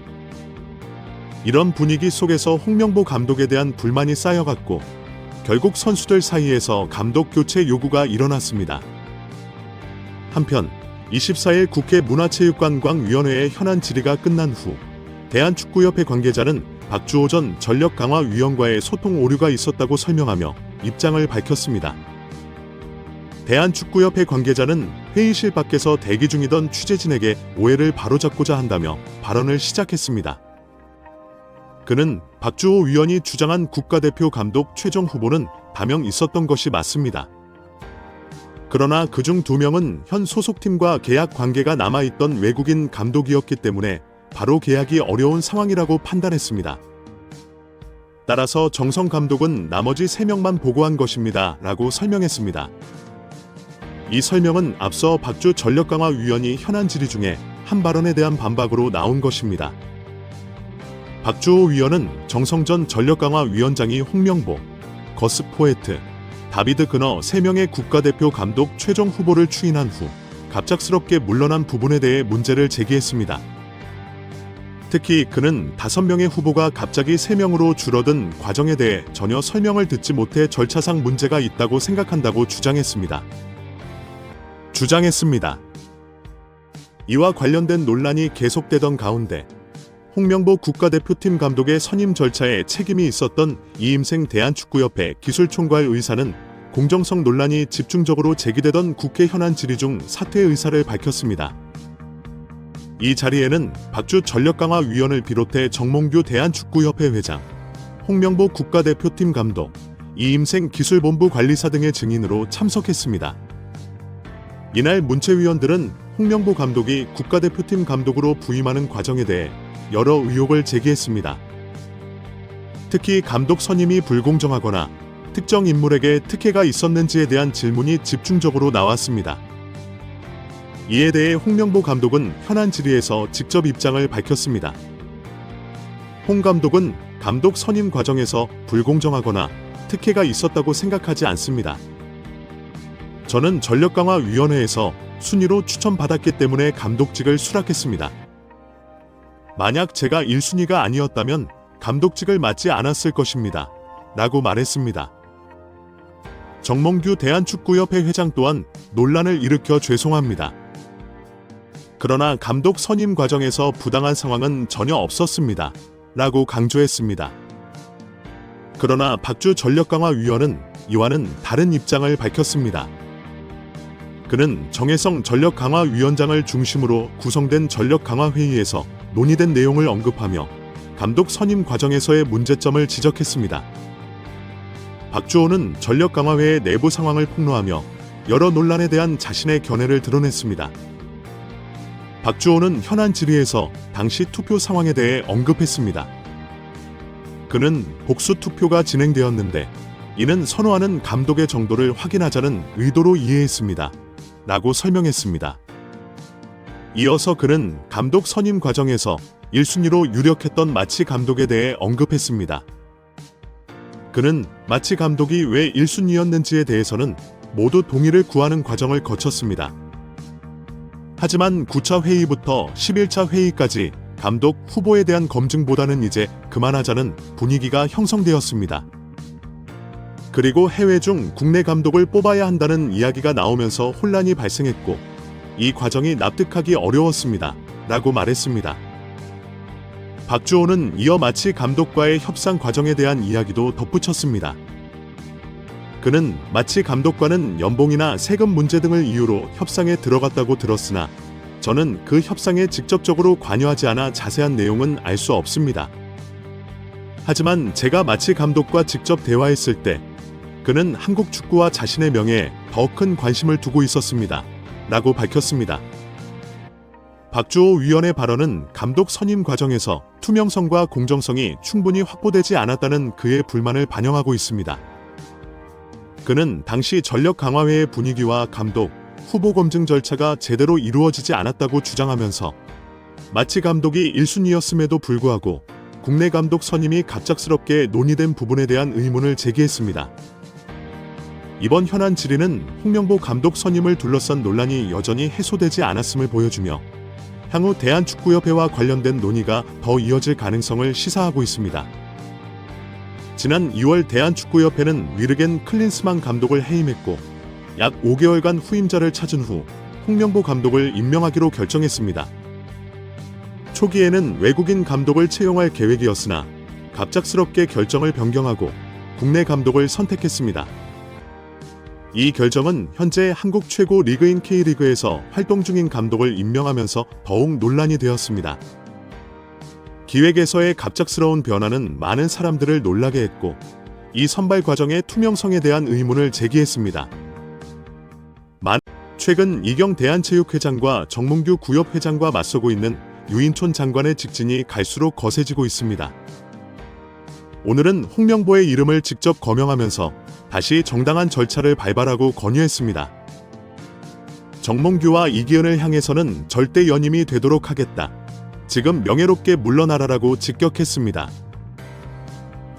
이런 분위기 속에서 홍명보 감독에 대한 불만이 쌓여갔고 결국 선수들 사이에서 감독 교체 요구가 일어났습니다. 한편 24일 국회 문화체육관광위원회의 현안 질의가 끝난 후 대한축구협회 관계자는 박주호 전 전력강화위원과의 소통 오류가 있었다고 설명하며 입장을 밝혔습니다. 대한축구협회 관계자는 회의실 밖에서 대기 중이던 취재진에게 오해를 바로잡고자 한다며 발언을 시작했습니다. 그는 박주호 위원이 주장한 국가대표 감독 최종 후보는 다명 있었던 것이 맞습니다. 그러나 그중 2명은 현 소속팀과 계약 관계가 남아있던 외국인 감독이었기 때문에 바로 계약이 어려운 상황이라고 판단했습니다. 따라서 정성 감독은 나머지 3명만 보고한 것입니다. 라고 설명했습니다. 이 설명은 앞서 박주 전력강화위원이 현안 질의 중에 한 발언에 대한 반박으로 나온 것입니다. 박주호 위원은 정성 전 전력강화위원장이 홍명보, 거스 포에트, 다비드 그너 3명의 국가대표 감독 최종 후보를 추인한 후 갑작스럽게 물러난 부분에 대해 문제를 제기했습니다. 특히 그는 5명의 후보가 갑자기 3명으로 줄어든 과정에 대해 전혀 설명을 듣지 못해 절차상 문제가 있다고 생각한다고 주장했습니다. 이와 관련된 논란이 계속되던 가운데 홍명보 국가대표팀 감독의 선임 절차에 책임이 있었던 이임생 대한축구협회 기술총괄 의사는 공정성 논란이 집중적으로 제기되던 국회 현안 질의 중 사퇴 의사를 밝혔습니다. 이 자리에는 박주 전력강화위원을 비롯해 정몽규 대한축구협회 회장, 홍명보 국가대표팀 감독, 이임생 기술본부 관리사 등의 증인으로 참석했습니다. 이날 문체위원들은 홍명보 감독이 국가대표팀 감독으로 부임하는 과정에 대해 여러 의혹을 제기했습니다. 특히 감독 선임이 불공정하거나 특정 인물에게 특혜가 있었는지에 대한 질문이 집중적으로 나왔습니다. 이에 대해 홍명보 감독은 현안 질의에서 직접 입장을 밝혔습니다. 홍 감독은 감독 선임 과정에서 불공정하거나 특혜가 있었다고 생각하지 않습니다. 저는 전력강화위원회에서 순위로 추천받았기 때문에 감독직을 수락했습니다. 만약 제가 1순위가 아니었다면 감독직을 맡지 않았을 것입니다. 라고 말했습니다. 정몽규 대한축구협회 회장 또한 논란을 일으켜 죄송합니다. 그러나 감독 선임 과정에서 부당한 상황은 전혀 없었습니다. 라고 강조했습니다. 그러나 박주 전력강화위원은 이와는 다른 입장을 밝혔습니다. 그는 정혜성 전력강화위원장을 중심으로 구성된 전력강화회의에서 논의된 내용을 언급하며 감독 선임 과정에서의 문제점을 지적했습니다. 박주호는 전력강화회의 내부 상황을 폭로하며 여러 논란에 대한 자신의 견해를 드러냈습니다. 박주호는 현안 질의에서 당시 투표 상황에 대해 언급했습니다. 그는 복수 투표가 진행되었는데 이는 선호하는 감독의 정도를 확인하자는 의도로 이해했습니다. 라고 설명했습니다. 이어서 그는 감독 선임 과정에서 1순위로 유력했던 마치 감독에 대해 언급했습니다. 그는 마치 감독이 왜 1순위였는지에 대해서는 모두 동의를 구하는 과정을 거쳤습니다. 하지만 9차 회의부터 11차 회의까지 감독 후보에 대한 검증보다는 이제 그만하자는 분위기가 형성되었습니다. 그리고 해외 중 국내 감독을 뽑아야 한다는 이야기가 나오면서 혼란이 발생했고 이 과정이 납득하기 어려웠습니다. 라고 말했습니다. 박주호는 이어 마치 감독과의 협상 과정에 대한 이야기도 덧붙였습니다. 그는 마치 감독과는 연봉이나 세금 문제 등을 이유로 협상에 들어갔다고 들었으나 저는 그 협상에 직접적으로 관여하지 않아 자세한 내용은 알 수 없습니다. 하지만 제가 마치 감독과 직접 대화했을 때 그는 한국 축구와 자신의 명예에 더 큰 관심을 두고 있었습니다. 라고 밝혔습니다. 박주호 위원의 발언은 감독 선임 과정에서 투명성과 공정성이 충분히 확보되지 않았다는 그의 불만을 반영하고 있습니다. 그는 당시 전력강화회의 분위기와 감독, 후보 검증 절차가 제대로 이루어지지 않았다고 주장하면서 마치 감독이 1순위였음에도 불구하고 국내 감독 선임이 갑작스럽게 논의된 부분에 대한 의문을 제기했습니다. 이번 현안 질의는 홍명보 감독 선임을 둘러싼 논란이 여전히 해소되지 않았음을 보여주며 향후 대한축구협회와 관련된 논의가 더 이어질 가능성을 시사하고 있습니다. 지난 2월 대한축구협회는 위르겐 클린스만 감독을 해임했고 약 5개월간 후임자를 찾은 후 홍명보 감독을 임명하기로 결정했습니다. 초기에는 외국인 감독을 채용할 계획이었으나 갑작스럽게 결정을 변경하고 국내 감독을 선택했습니다. 이 결정은 현재 한국 최고 리그인 K리그에서 활동 중인 감독을 임명하면서 더욱 논란이 되었습니다. 기획에서의 갑작스러운 변화는 많은 사람들을 놀라게 했고 이 선발 과정의 투명성에 대한 의문을 제기했습니다. 최근 이경 대한체육회장과 정몽규 구협회장과 맞서고 있는 유인촌 장관의 직진이 갈수록 거세지고 있습니다. 오늘은 홍명보의 이름을 직접 거명하면서 다시 정당한 절차를 밟아라고 권유했습니다. 정몽규와 이기은을 향해서는 절대 연임이 되도록 하겠다. 지금 명예롭게 물러나라라고 직격했습니다.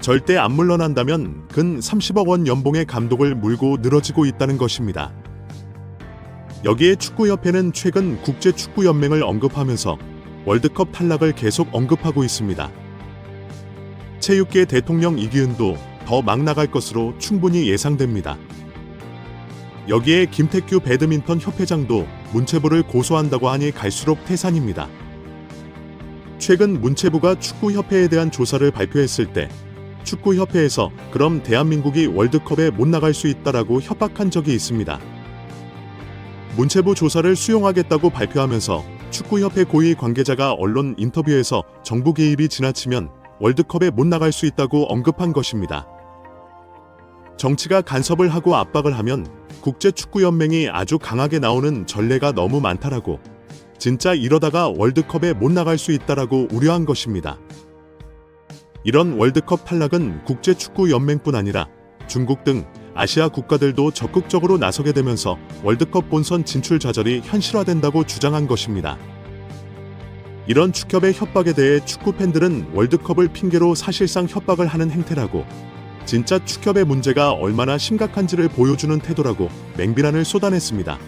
절대 안 물러난다면 근 30억 원 연봉의 감독을 물고 늘어지고 있다는 것입니다. 여기에 축구협회는 최근 국제축구연맹을 언급하면서 월드컵 탈락을 계속 언급하고 있습니다. 체육계 대통령 이기은도 더 막 나갈 것으로 충분히 예상됩니다. 여기에 김태규 배드민턴 협회장도 문체부를 고소한다고 하니 갈수록 태산입니다. 최근 문체부가 축구협회에 대한 조사를 발표했을 때 축구협회에서 그럼 대한민국이 월드컵에 못 나갈 수 있다라고 협박한 적이 있습니다. 문체부 조사를 수용하겠다고 발표하면서 축구협회 고위 관계자가 언론 인터뷰에서 정부 개입이 지나치면 월드컵에 못 나갈 수 있다고 언급한 것입니다. 정치가 간섭을 하고 압박을 하면 국제축구연맹이 아주 강하게 나오는 전례가 너무 많다라고 진짜 이러다가 월드컵에 못 나갈 수 있다라고 우려한 것입니다. 이런 월드컵 탈락은 국제축구연맹뿐 아니라 중국 등 아시아 국가들도 적극적으로 나서게 되면서 월드컵 본선 진출 좌절이 현실화된다고 주장한 것입니다. 이런 축협의 협박에 대해 축구 팬들은 월드컵을 핑계로 사실상 협박을 하는 행태라고 진짜 축협의 문제가 얼마나 심각한지를 보여주는 태도라고 맹비난을 쏟아냈습니다.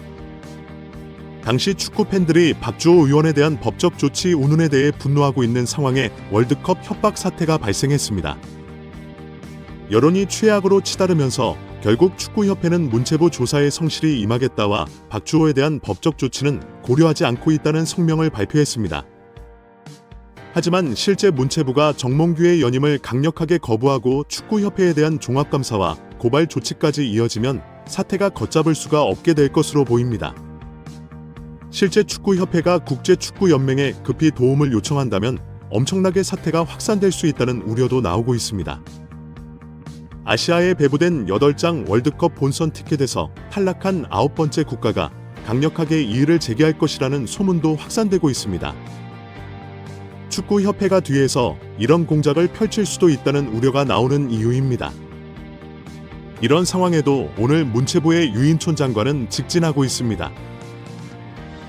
당시 축구 팬들이 박주호 의원에 대한 법적 조치 운운에 대해 분노하고 있는 상황에 월드컵 협박 사태가 발생했습니다. 여론이 최악으로 치달으면서 결국 축구협회는 문체부 조사에 성실히 임하겠다와 박주호에 대한 법적 조치는 고려하지 않고 있다는 성명을 발표했습니다. 하지만 실제 문체부가 정몽규의 연임을 강력하게 거부하고 축구협회에 대한 종합감사와 고발 조치까지 이어지면 사태가 걷잡을 수가 없게 될 것으로 보입니다. 실제 축구협회가 국제축구연맹에 급히 도움을 요청한다면 엄청나게 사태가 확산될 수 있다는 우려도 나오고 있습니다. 아시아에 배부된 8장 월드컵 본선 티켓에서 탈락한 9번째 국가가 강력하게 이의를 제기할 것이라는 소문도 확산되고 있습니다. 축구협회가 뒤에서 이런 공작을 펼칠 수도 있다는 우려가 나오는 이유입니다. 이런 상황에도 오늘 문체부의 유인촌 장관은 직진하고 있습니다.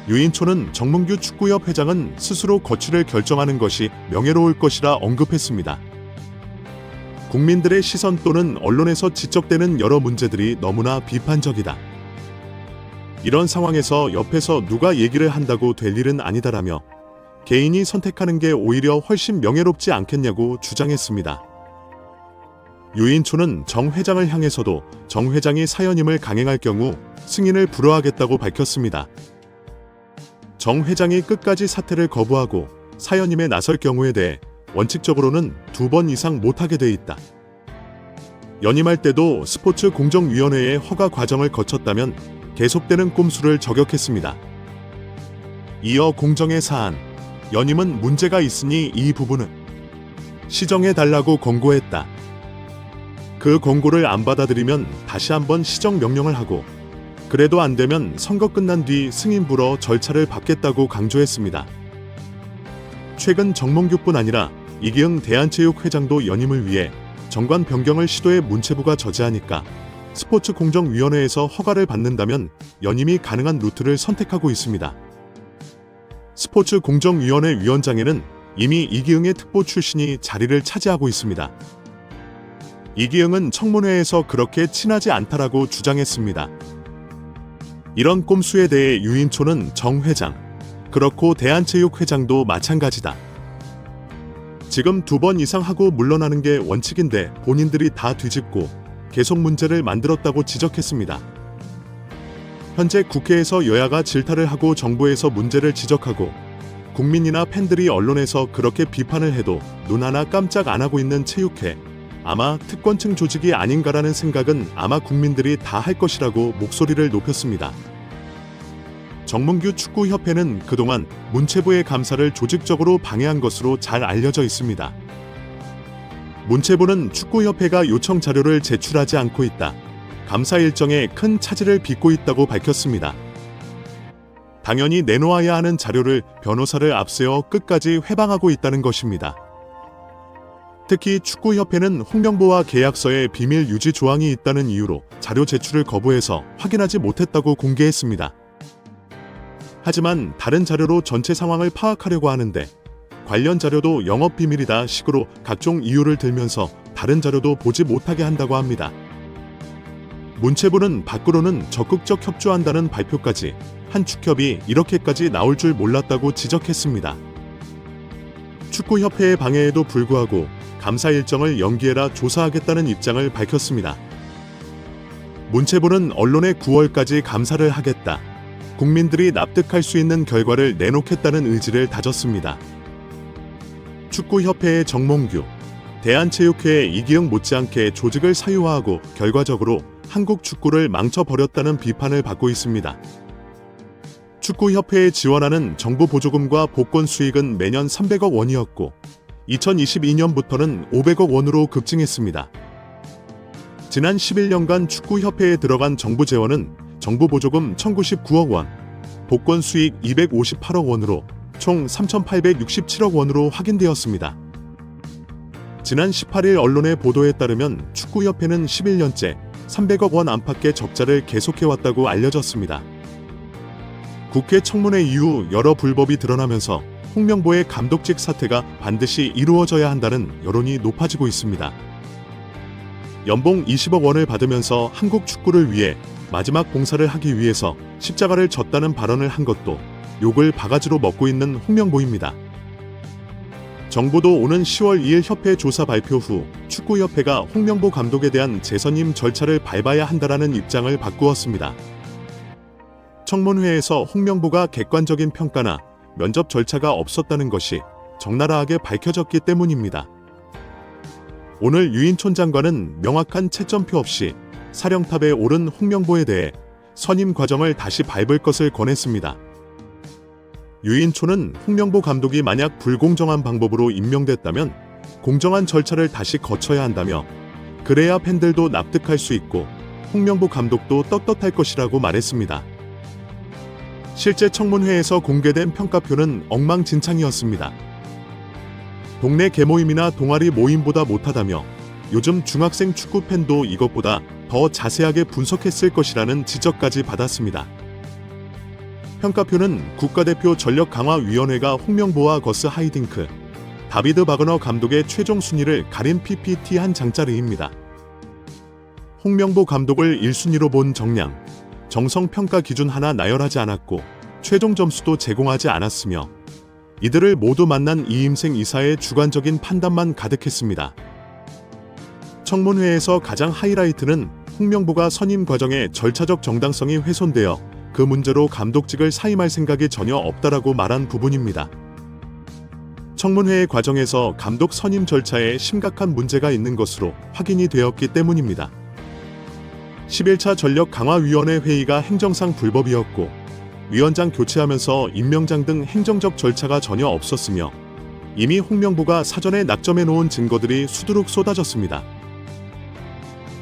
유인촌은 정몽규 축구협 회장은 스스로 거취를 결정하는 것이 명예로울 것이라 언급했습니다. 국민들의 시선 또는 언론에서 지적되는 여러 문제들이 너무나 비판적이다. 이런 상황에서 옆에서 누가 얘기를 한다고 될 일은 아니다라며 개인이 선택하는 게 오히려 훨씬 명예롭지 않겠냐고 주장했습니다. 유인촌은 정 회장을 향해서도 정 회장이 사연임을 강행할 경우 승인을 불허하겠다고 밝혔습니다. 정 회장이 끝까지 사퇴를 거부하고 사연임에 나설 경우에 대해 원칙적으로는 2번 이상 못하게 돼 있다. 연임할 때도 스포츠공정위원회의 허가 과정을 거쳤다면 계속되는 꼼수를 저격했습니다. 이어 공정의 사안, 연임은 문제가 있으니 이 부분은 시정해달라고 권고했다. 그 권고를 안 받아들이면 다시 한번 시정 명령을 하고 그래도 안 되면 선거 끝난 뒤 승인 불허 절차를 밟겠다고 강조했습니다. 최근 정몽규뿐 아니라 이기흥 대한체육회장도 연임을 위해 정관 변경을 시도해 문체부가 저지하니까 스포츠공정위원회에서 허가를 받는다면 연임이 가능한 루트를 선택하고 있습니다. 스포츠공정위원회 위원장에는 이미 이기흥의 특보 출신이 자리를 차지하고 있습니다. 이기흥은 청문회에서 그렇게 친하지 않다라고 주장했습니다. 이런 꼼수에 대해 유인촌은 정 회장, 그렇고 대한체육회장도 마찬가지다. 지금 2번 이상 하고 물러나는 게 원칙인데 본인들이 다 뒤집고 계속 문제를 만들었다고 지적했습니다. 현재 국회에서 여야가 질타를 하고 정부에서 문제를 지적하고 국민이나 팬들이 언론에서 그렇게 비판을 해도 눈 하나 깜짝 안 하고 있는 체육회, 아마 특권층 조직이 아닌가라는 생각은 아마 국민들이 다 할 것이라고 목소리를 높였습니다. 정몽규 축구협회는 그동안 문체부의 감사를 조직적으로 방해한 것으로 잘 알려져 있습니다. 문체부는 축구협회가 요청 자료를 제출하지 않고 있다. 감사 일정에 큰 차질을 빚고 있다고 밝혔습니다. 당연히 내놓아야 하는 자료를 변호사를 앞세워 끝까지 회방하고 있다는 것입니다. 특히 축구협회는 홍명보와 계약서에 비밀 유지 조항이 있다는 이유로 자료 제출을 거부해서 확인하지 못했다고 공개했습니다. 하지만 다른 자료로 전체 상황을 파악하려고 하는데 관련 자료도 영업비밀이다 식으로 각종 이유를 들면서 다른 자료도 보지 못하게 한다고 합니다. 문체부는 밖으로는 적극적 협조한다는 발표까지 한 축협이 이렇게까지 나올 줄 몰랐다고 지적했습니다. 축구협회의 방해에도 불구하고 감사 일정을 연기해라 조사하겠다는 입장을 밝혔습니다. 문체부는 언론에 9월까지 감사를 하겠다. 국민들이 납득할 수 있는 결과를 내놓겠다는 의지를 다졌습니다. 축구협회의 정몽규, 대한체육회의 이기흥 못지않게 조직을 사유화하고 결과적으로 한국 축구를 망쳐버렸다는 비판을 받고 있습니다. 축구협회에 지원하는 정부 보조금과 복권 수익은 매년 300억 원이었고 2022년부터는 500억 원으로 급증했습니다. 지난 11년간 축구협회에 들어간 정부 재원은 정부 보조금 1,099억 원, 복권 수익 258억 원으로 총 3,867억 원으로 확인되었습니다. 지난 18일 언론의 보도에 따르면 축구협회는 11년째 300억 원 안팎의 적자를 계속해왔다고 알려졌습니다. 국회 청문회 이후 여러 불법이 드러나면서 홍명보의 감독직 사퇴가 반드시 이루어져야 한다는 여론이 높아지고 있습니다. 연봉 20억 원을 받으면서 한국 축구를 위해 마지막 봉사를 하기 위해서 십자가를 졌다는 발언을 한 것도 욕을 바가지로 먹고 있는 홍명보입니다. 정부도 오는 10월 2일 협회 조사 발표 후 축구협회가 홍명보 감독에 대한 재선임 절차를 밟아야 한다라는 입장을 바꾸었습니다. 청문회에서 홍명보가 객관적인 평가나 면접 절차가 없었다는 것이 적나라하게 밝혀졌기 때문입니다. 오늘 유인촌 장관은 명확한 채점표 없이 사령탑에 오른 홍명보에 대해 선임 과정을 다시 밟을 것을 권했습니다. 유인촌은 홍명보 감독이 만약 불공정한 방법으로 임명됐다면 공정한 절차를 다시 거쳐야 한다며 그래야 팬들도 납득할 수 있고 홍명보 감독도 떳떳할 것이라고 말했습니다. 실제 청문회에서 공개된 평가표는 엉망진창이었습니다. 동네 개모임이나 동아리 모임보다 못하다며 요즘 중학생 축구 팬도 이것보다 더 자세하게 분석했을 것이라는 지적까지 받았습니다. 평가표는 국가대표 전력강화위원회가 홍명보와 거스 하이딩크, 다비드 바그너 감독의 최종 순위를 가린 PPT 한 장짜리입니다. 홍명보 감독을 1순위로 본 정량, 정성 평가 기준 하나 나열하지 않았고 최종 점수도 제공하지 않았으며 이들을 모두 만난 이임생 이사의 주관적인 판단만 가득했습니다. 청문회에서 가장 하이라이트는 홍명보가 선임 과정의 절차적 정당성이 훼손되어 그 문제로 감독직을 사임할 생각이 전혀 없다라고 말한 부분입니다. 청문회의 과정에서 감독 선임 절차에 심각한 문제가 있는 것으로 확인이 되었기 때문입니다. 11차 전력강화위원회 회의가 행정상 불법이었고 위원장 교체하면서 임명장 등 행정적 절차가 전혀 없었으며 이미 홍명보가 사전에 낙점해 놓은 증거들이 수두룩 쏟아졌습니다.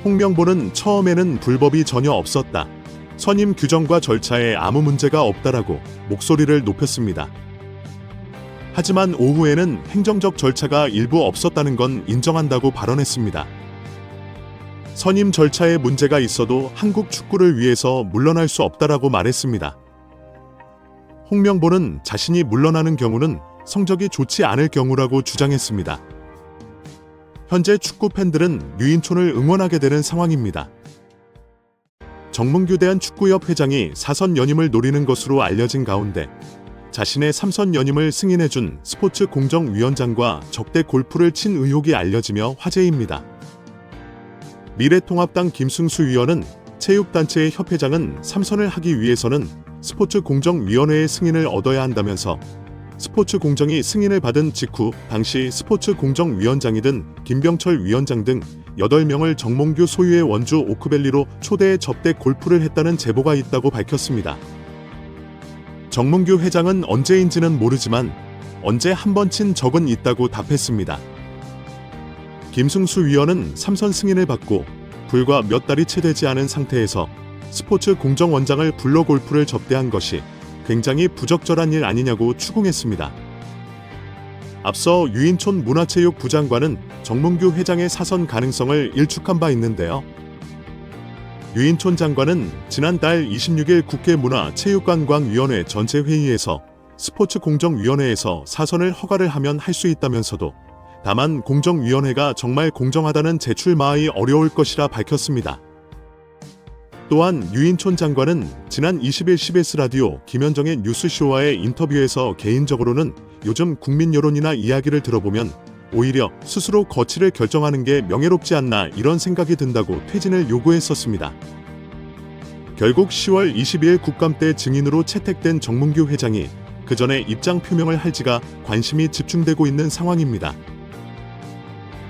홍명보는 처음에는 불법이 전혀 없었다, 선임 규정과 절차에 아무 문제가 없다라고 목소리를 높였습니다. 하지만 오후에는 행정적 절차가 일부 없었다는 건 인정한다고 발언했습니다. 선임 절차에 문제가 있어도 한국 축구를 위해서 물러날 수 없다라고 말했습니다. 홍명보는 자신이 물러나는 경우는 성적이 좋지 않을 경우라고 주장했습니다. 현재 축구 팬들은 류인촌을 응원하게 되는 상황입니다. 정몽규 대한축구협 회장이 4선 연임을 노리는 것으로 알려진 가운데 자신의 3선 연임을 승인해준 스포츠공정위원장과 적대 골프를 친 의혹이 알려지며 화제입니다. 미래통합당 김승수 위원은 체육단체의 협회장은 3선을 하기 위해서는 스포츠공정위원회의 승인을 얻어야 한다면서 스포츠공정이 승인을 받은 직후 당시 스포츠공정위원장이든 김병철 위원장 등 8명을 정몽규 소유의 원주 오크밸리로 초대해 접대 골프를 했다는 제보가 있다고 밝혔습니다. 정몽규 회장은 언제인지는 모르지만 언제 한 번 친 적은 있다고 답했습니다. 김승수 위원은 3선 승인을 받고 불과 몇 달이 채 되지 않은 상태에서 스포츠공정원장을 불러 골프를 접대한 것이 굉장히 부적절한 일 아니냐고 추궁했습니다. 앞서 유인촌 문화체육부 장관은 정몽규 회장의 사선 가능성을 일축한 바 있는데요. 유인촌 장관은 지난달 26일 국회 문화체육관광위원회 전체 회의에서 스포츠공정위원회에서 사선을 허가를 하면 할 수 있다면서도 다만 공정위원회가 정말 공정하다는 제출마의 어려울 것이라 밝혔습니다. 또한 유인촌 장관은 지난 20일 CBS 라디오 김현정의 뉴스쇼와의 인터뷰에서 개인적으로는 요즘 국민 여론이나 이야기를 들어보면 오히려 스스로 거취를 결정하는 게 명예롭지 않나 이런 생각이 든다고 퇴진을 요구했었습니다. 결국 10월 22일 국감 때 증인으로 채택된 정몽규 회장이 그 전에 입장 표명을 할지가 관심이 집중되고 있는 상황입니다.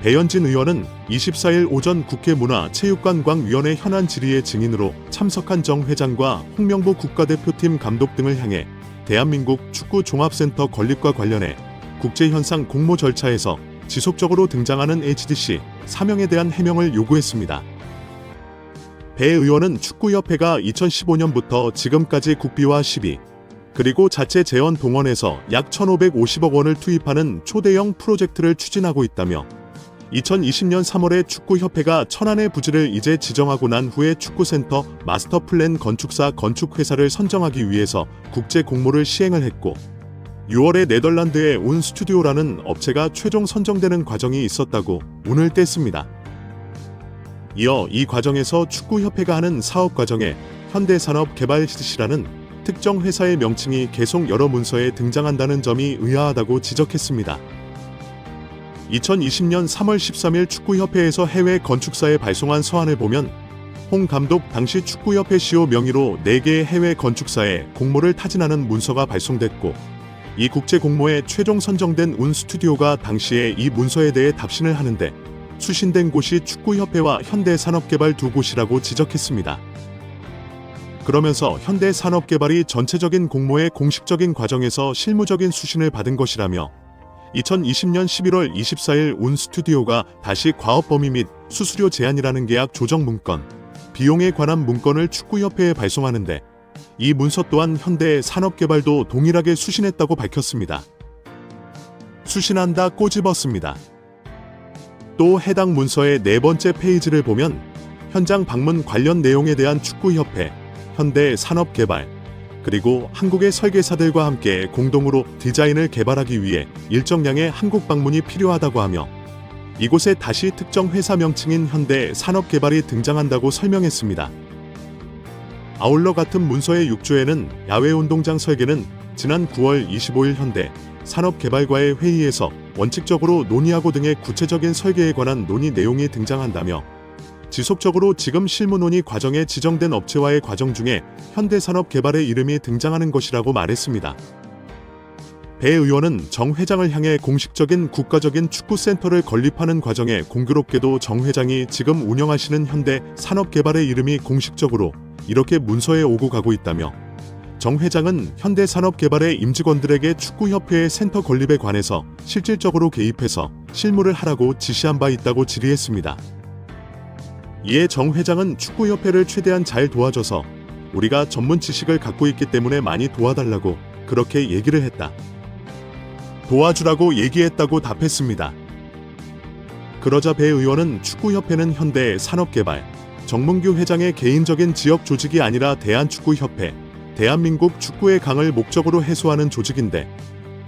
배현진 의원은 24일 오전 국회 문화체육관광위원회 현안 질의의 증인으로 참석한 정 회장과 홍명보 국가대표팀 감독 등을 향해 대한민국 축구종합센터 건립과 관련해 국제현상 공모 절차에서 지속적으로 등장하는 HDC 사명에 대한 해명을 요구했습니다. 배 의원은 축구협회가 2015년부터 지금까지 국비와 시비, 그리고 자체 재원 동원해서 약 1,550억 원을 투입하는 초대형 프로젝트를 추진하고 있다며 2020년 3월에 축구협회가 천안의 부지를 이제 지정하고 난 후에 축구센터 마스터플랜 건축사 건축회사를 선정하기 위해서 국제 공모를 시행을 했고 6월에 네덜란드의 온 스튜디오라는 업체가 최종 선정되는 과정이 있었다고 운을 뗐습니다. 이어 이 과정에서 축구협회가 하는 사업 과정에 현대산업개발CC라는 특정 회사의 명칭이 계속 여러 문서에 등장한다는 점이 의아하다고 지적했습니다. 2020년 3월 13일 축구협회에서 해외 건축사에 발송한 서한을 보면 홍 감독 당시 축구협회 CEO 명의로 4개의 해외 건축사에 공모를 타진하는 문서가 발송됐고 이 국제 공모에 최종 선정된 운 스튜디오가 당시에 이 문서에 대해 답신을 하는데 수신된 곳이 축구협회와 현대산업개발 두 곳이라고 지적했습니다. 그러면서 현대산업개발이 전체적인 공모의 공식적인 과정에서 실무적인 수신을 받은 것이라며 2020년 11월 24일 운 스튜디오가 다시 과업 범위 및 수수료 제한이라는 계약 조정 문건, 비용에 관한 문건을 축구협회에 발송하는데 이 문서 또한 현대산업개발도 동일하게 수신했다고 밝혔습니다. 수신한다 꼬집었습니다. 또 해당 문서의 4번째 페이지를 보면 현장 방문 관련 내용에 대한 축구협회, 현대산업개발, 그리고 한국의 설계사들과 함께 공동으로 디자인을 개발하기 위해 일정량의 한국 방문이 필요하다고 하며 이곳에 다시 특정 회사 명칭인 현대 산업개발이 등장한다고 설명했습니다. 아울러 같은 문서의 6조에는 야외 운동장 설계는 지난 9월 25일 현대 산업개발과의 회의에서 원칙적으로 논의하고 등의 구체적인 설계에 관한 논의 내용이 등장한다며 지속적으로 지금 실무 논의 과정에 지정된 업체와의 과정 중에 현대산업개발의 이름이 등장하는 것이라고 말했습니다. 배 의원은 정 회장을 향해 공식적인 국가적인 축구센터를 건립하는 과정에 공교롭게도 정 회장이 지금 운영하시는 현대산업개발의 이름이 공식적으로 이렇게 문서에 오고 가고 있다며 정 회장은 현대산업개발의 임직원들에게 축구협회의 센터 건립에 관해서 실질적으로 개입해서 실무를 하라고 지시한 바 있다고 질의했습니다. 이에 정 회장은 축구협회를 최대한 잘 도와줘서 우리가 전문 지식을 갖고 있기 때문에 많이 도와달라고 그렇게 얘기를 했다. 도와주라고 얘기했다고 답했습니다. 그러자 배 의원은 축구협회는 현대산업개발, 정몽규 회장의 개인적인 지역 조직이 아니라 대한축구협회, 대한민국 축구의 강을 목적으로 해소하는 조직인데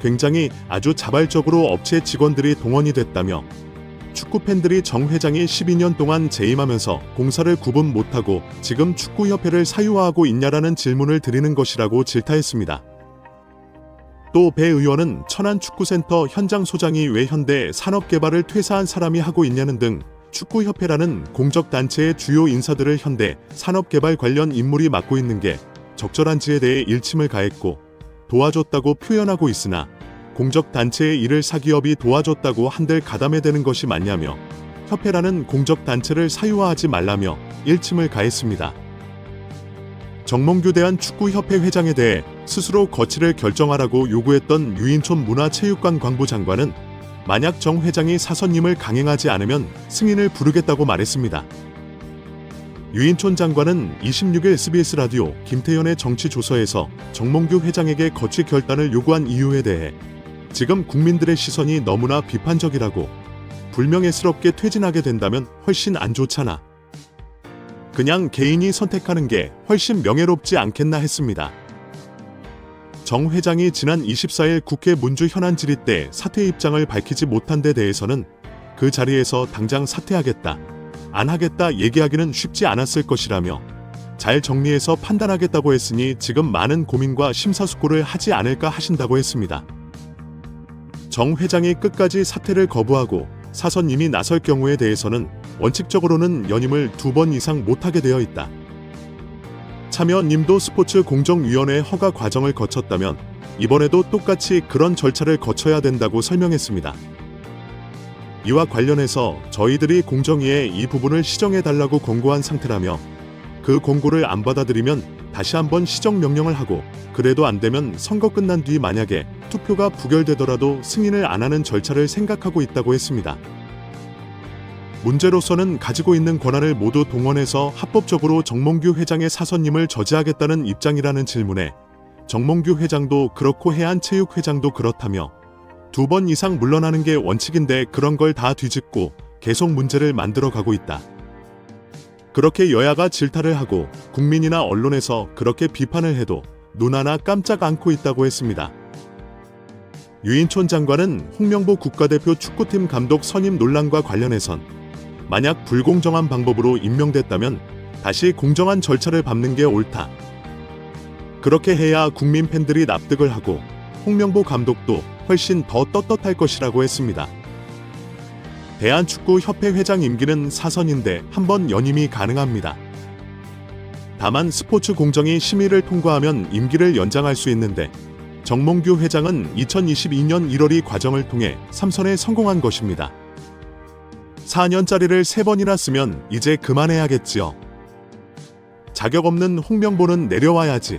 굉장히 아주 자발적으로 업체 직원들이 동원이 됐다며 축구 팬들이 정 회장이 12년 동안 재임하면서 공사를 구분 못하고 지금 축구협회를 사유화하고 있냐라는 질문을 드리는 것이라고 질타했습니다. 또 배 의원은 천안축구센터 현장 소장이 왜 현대 산업개발을 퇴사한 사람이 하고 있냐는 등 축구협회라는 공적단체의 주요 인사들을 현대 산업개발 관련 인물이 맡고 있는 게 적절한지에 대해 일침을 가했고 도와줬다고 표현하고 있으나 공적단체의 일을 사기업이 도와줬다고 한들 가담해 대는 것이 맞냐며 협회라는 공적단체를 사유화하지 말라며 일침을 가했습니다. 정몽규 대한축구협회 회장에 대해 스스로 거취를 결정하라고 요구했던 유인촌 문화체육관광부 장관은 만약 정 회장이 사선임을 강행하지 않으면 승인을 부르겠다고 말했습니다. 유인촌 장관은 26일 SBS 라디오 김태현의 정치조서에서 정몽규 회장에게 거취 결단을 요구한 이유에 대해 지금 국민들의 시선이 너무나 비판적이라고 불명예스럽게 퇴진하게 된다면 훨씬 안 좋잖아. 그냥 개인이 선택하는 게 훨씬 명예롭지 않겠나 했습니다. 정 회장이 지난 24일 국회 문주 현안 질의 때 사퇴 입장을 밝히지 못한 데 대해서는 그 자리에서 당장 사퇴하겠다, 안 하겠다 얘기하기는 쉽지 않았을 것이라며 잘 정리해서 판단하겠다고 했으니 지금 많은 고민과 심사숙고를 하지 않을까 하신다고 했습니다. 정 회장이 끝까지 사퇴를 거부하고 사선임이 나설 경우에 대해서는 원칙적으로는 연임을 2번 이상 못하게 되어 있다. 참여님도 스포츠공정위원회 허가 과정을 거쳤다면 이번에도 똑같이 그런 절차를 거쳐야 된다고 설명했습니다. 이와 관련해서 저희들이 공정위에 이 부분을 시정해달라고 권고한 상태라며 그 권고를 안 받아들이면 다시 한번 시정명령을 하고 그래도 안 되면 선거 끝난 뒤 만약에 투표가 부결되더라도 승인을 안 하는 절차를 생각하고 있다고 했습니다. 문제로서는 가지고 있는 권한을 모두 동원해서 합법적으로 정몽규 회장의 사선임을 저지하겠다는 입장이라는 질문에 정몽규 회장도 그렇고 해안체육 회장도 그렇다며 2번 이상 물러나는 게 원칙인데 그런 걸 다 뒤집고 계속 문제를 만들어 가고 있다. 그렇게 여야가 질타를 하고 국민이나 언론에서 그렇게 비판을 해도 눈 하나 깜짝 않고 있다고 했습니다. 유인촌 장관은 홍명보 국가대표 축구팀 감독 선임 논란과 관련해선 만약 불공정한 방법으로 임명됐다면 다시 공정한 절차를 밟는 게 옳다. 그렇게 해야 국민 팬들이 납득을 하고 홍명보 감독도 훨씬 더 떳떳할 것이라고 했습니다. 대한축구협회 회장 임기는 4선인데 한 번 연임이 가능합니다. 다만 스포츠 공정위 심의를 통과하면 임기를 연장할 수 있는데 정몽규 회장은 2022년 1월이 과정을 통해 3선에 성공한 것입니다. 4년짜리를 3번이나 쓰면 이제 그만해야겠지요. 자격 없는 홍명보는 내려와야지.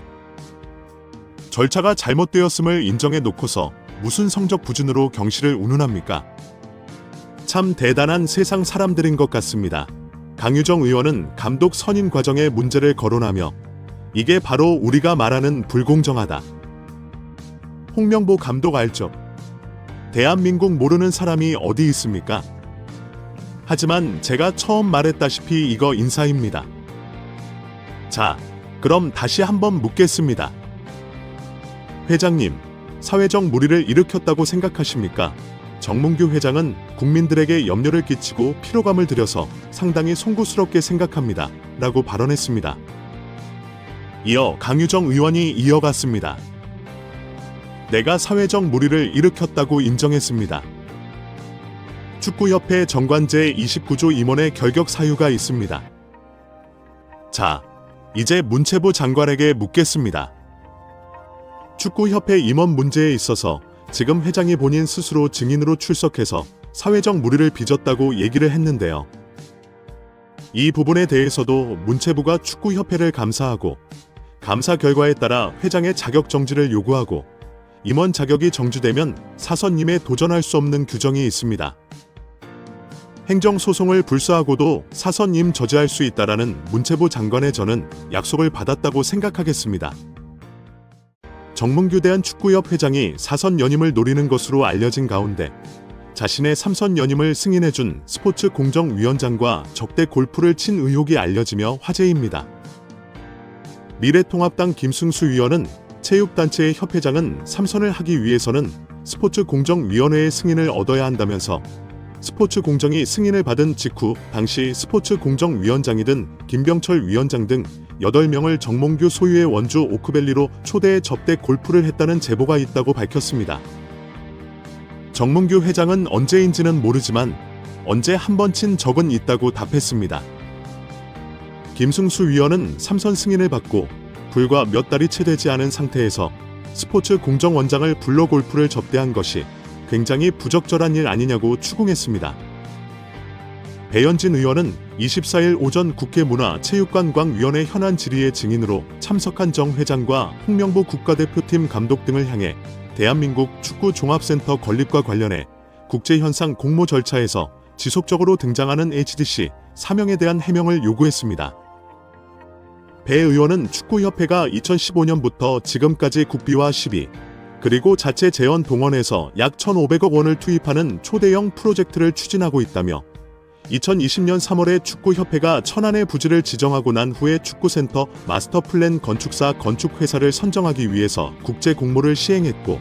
절차가 잘못되었음을 인정해 놓고서 무슨 성적 부진으로 경실을 운운합니까? 참 대단한 세상 사람들인 것 같습니다. 강유정 의원은 감독 선임 과정에 문제를 거론하며 이게 바로 우리가 말하는 불공정하다. 홍명보 감독 알죠? 대한민국 모르는 사람이 어디 있습니까? 하지만 제가 처음 말했다시피 이거 인사입니다. 자, 그럼 다시 한번 묻겠습니다. 회장님, 사회적 물의를 일으켰다고 생각하십니까? 정몽규 회장은 국민들에게 염려를 끼치고 피로감을 들여서 상당히 송구스럽게 생각합니다. 라고 발언했습니다. 이어 강유정 의원이 이어갔습니다. 내가 사회적 물의를 일으켰다고 인정했습니다. 축구협회 정관제 29조 임원의 결격 사유가 있습니다. 자, 이제 문체부 장관에게 묻겠습니다. 축구협회 임원 문제에 있어서 지금 회장이 본인 스스로 증인으로 출석해서 사회적 물의를 빚었다고 얘기를 했는데요. 이 부분에 대해서도 문체부가 축구협회를 감사하고 감사 결과에 따라 회장의 자격 정지를 요구하고 임원 자격이 정지되면 사선임에 도전할 수 없는 규정이 있습니다. 행정소송을 불수하고도 사선임 저지할 수 있다라는 문체부 장관의 저는 약속을 받았다고 생각하겠습니다. 정몽규 대한축구협 회장이 사선 연임을 노리는 것으로 알려진 가운데 자신의 3선 연임을 승인해준 스포츠공정위원장과 적대 골프를 친 의혹이 알려지며 화제입니다. 미래통합당 김승수 위원은 체육단체의 협회장은 3선을 하기 위해서는 스포츠공정위원회의 승인을 얻어야 한다면서 스포츠공정이 승인을 받은 직후 당시 스포츠공정위원장이던 김병철 위원장 등 8명을 정몽규 소유의 원주 오크밸리로 초대해 접대 골프를 했다는 제보가 있다고 밝혔습니다. 정몽규 회장은 언제인지는 모르지만 언제 한 번 친 적은 있다고 답했습니다. 김승수 위원은 3선 승인을 받고 불과 몇 달이 채 되지 않은 상태에서 스포츠공정원장을 불러 골프를 접대한 것이 굉장히 부적절한 일 아니냐고 추궁했습니다. 배현진 의원은 24일 오전 국회 문화체육관광위원회 현안 질의의 증인으로 참석한 정 회장과 홍명보 국가대표팀 감독 등을 향해 대한민국 축구종합센터 건립과 관련해 국제현상 공모 절차에서 지속적으로 등장하는 HDC 사명에 대한 해명을 요구했습니다. 배 의원은 축구협회가 2015년부터 지금까지 국비와 시비, 그리고 자체 재원 동원해서 약 1,500억 원을 투입하는 초대형 프로젝트를 추진하고 있다며 2020년 3월에 축구협회가 천안의 부지를 지정하고 난 후에 축구센터 마스터플랜 건축사 건축회사를 선정하기 위해서 국제 공모를 시행했고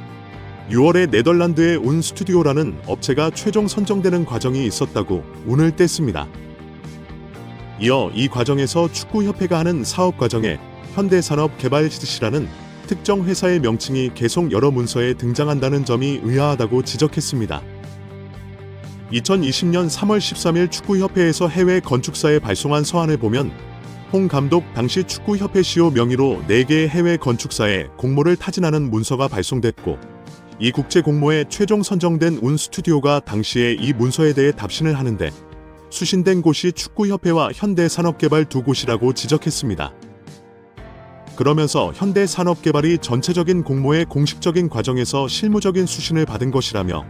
6월에 네덜란드의 운 스튜디오라는 업체가 최종 선정되는 과정이 있었다고 운을 뗐습니다. 이어 이 과정에서 축구협회가 하는 사업 과정에 현대산업개발 HDC라는 특정 회사의 명칭이 계속 여러 문서에 등장한다는 점이 의아하다고 지적했습니다. 2020년 3월 13일 축구협회에서 해외 건축사에 발송한 서한을 보면 홍 감독 당시 축구협회 CEO 명의로 4개의 해외 건축사에 공모를 타진하는 문서가 발송됐고 이 국제 공모에 최종 선정된 운 스튜디오가 당시에 이 문서에 대해 답신을 하는데 수신된 곳이 축구협회와 현대산업개발 두 곳이라고 지적했습니다. 그러면서 현대산업개발이 전체적인 공모의 공식적인 과정에서 실무적인 수신을 받은 것이라며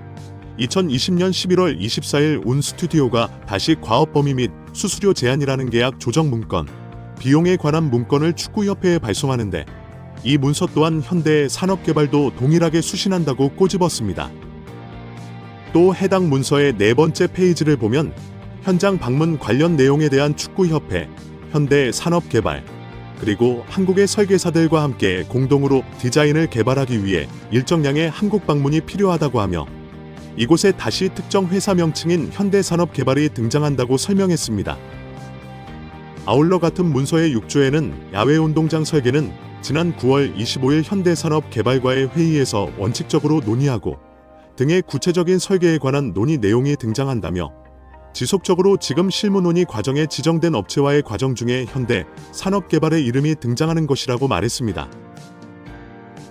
2020년 11월 24일 운 스튜디오가 다시 과업 범위 및 수수료 제한이라는 계약 조정 문건, 비용에 관한 문건을 축구협회에 발송하는데 이 문서 또한 현대산업개발도 동일하게 수신한다고 꼬집었습니다. 또 해당 문서의 4번째 페이지를 보면 현장 방문 관련 내용에 대한 축구협회, 현대산업개발, 그리고 한국의 설계사들과 함께 공동으로 디자인을 개발하기 위해 일정량의 한국 방문이 필요하다고 하며 이곳에 다시 특정 회사 명칭인 현대산업개발이 등장한다고 설명했습니다. 아울러 같은 문서의 6조에는 야외운동장 설계는 지난 9월 25일 현대산업개발과의 회의에서 원칙적으로 논의하고 등의 구체적인 설계에 관한 논의 내용이 등장한다며 지속적으로 지금 실무 논의 과정에 지정된 업체와의 과정 중에 현대산업개발의 이름이 등장하는 것이라고 말했습니다.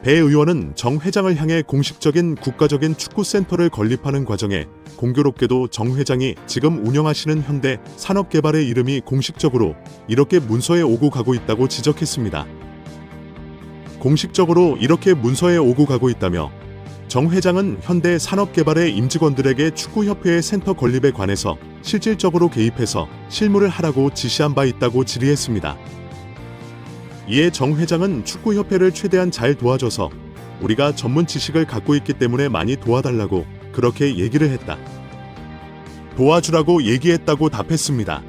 배 의원은 정 회장을 향해 공식적인 국가적인 축구센터를 건립하는 과정에 공교롭게도 정 회장이 지금 운영하시는 현대산업개발의 이름이 공식적으로 이렇게 문서에 오고 가고 있다고 지적했습니다. 공식적으로 이렇게 문서에 오고 가고 있다며 정 회장은 현대산업개발의 임직원들에게 축구협회의 센터 건립에 관해서 실질적으로 개입해서 실무를 하라고 지시한 바 있다고 질의했습니다. 이에 정 회장은 축구협회를 최대한 잘 도와줘서 우리가 전문 지식을 갖고 있기 때문에 많이 도와달라고 그렇게 얘기를 했다. 도와주라고 얘기했다고 답했습니다.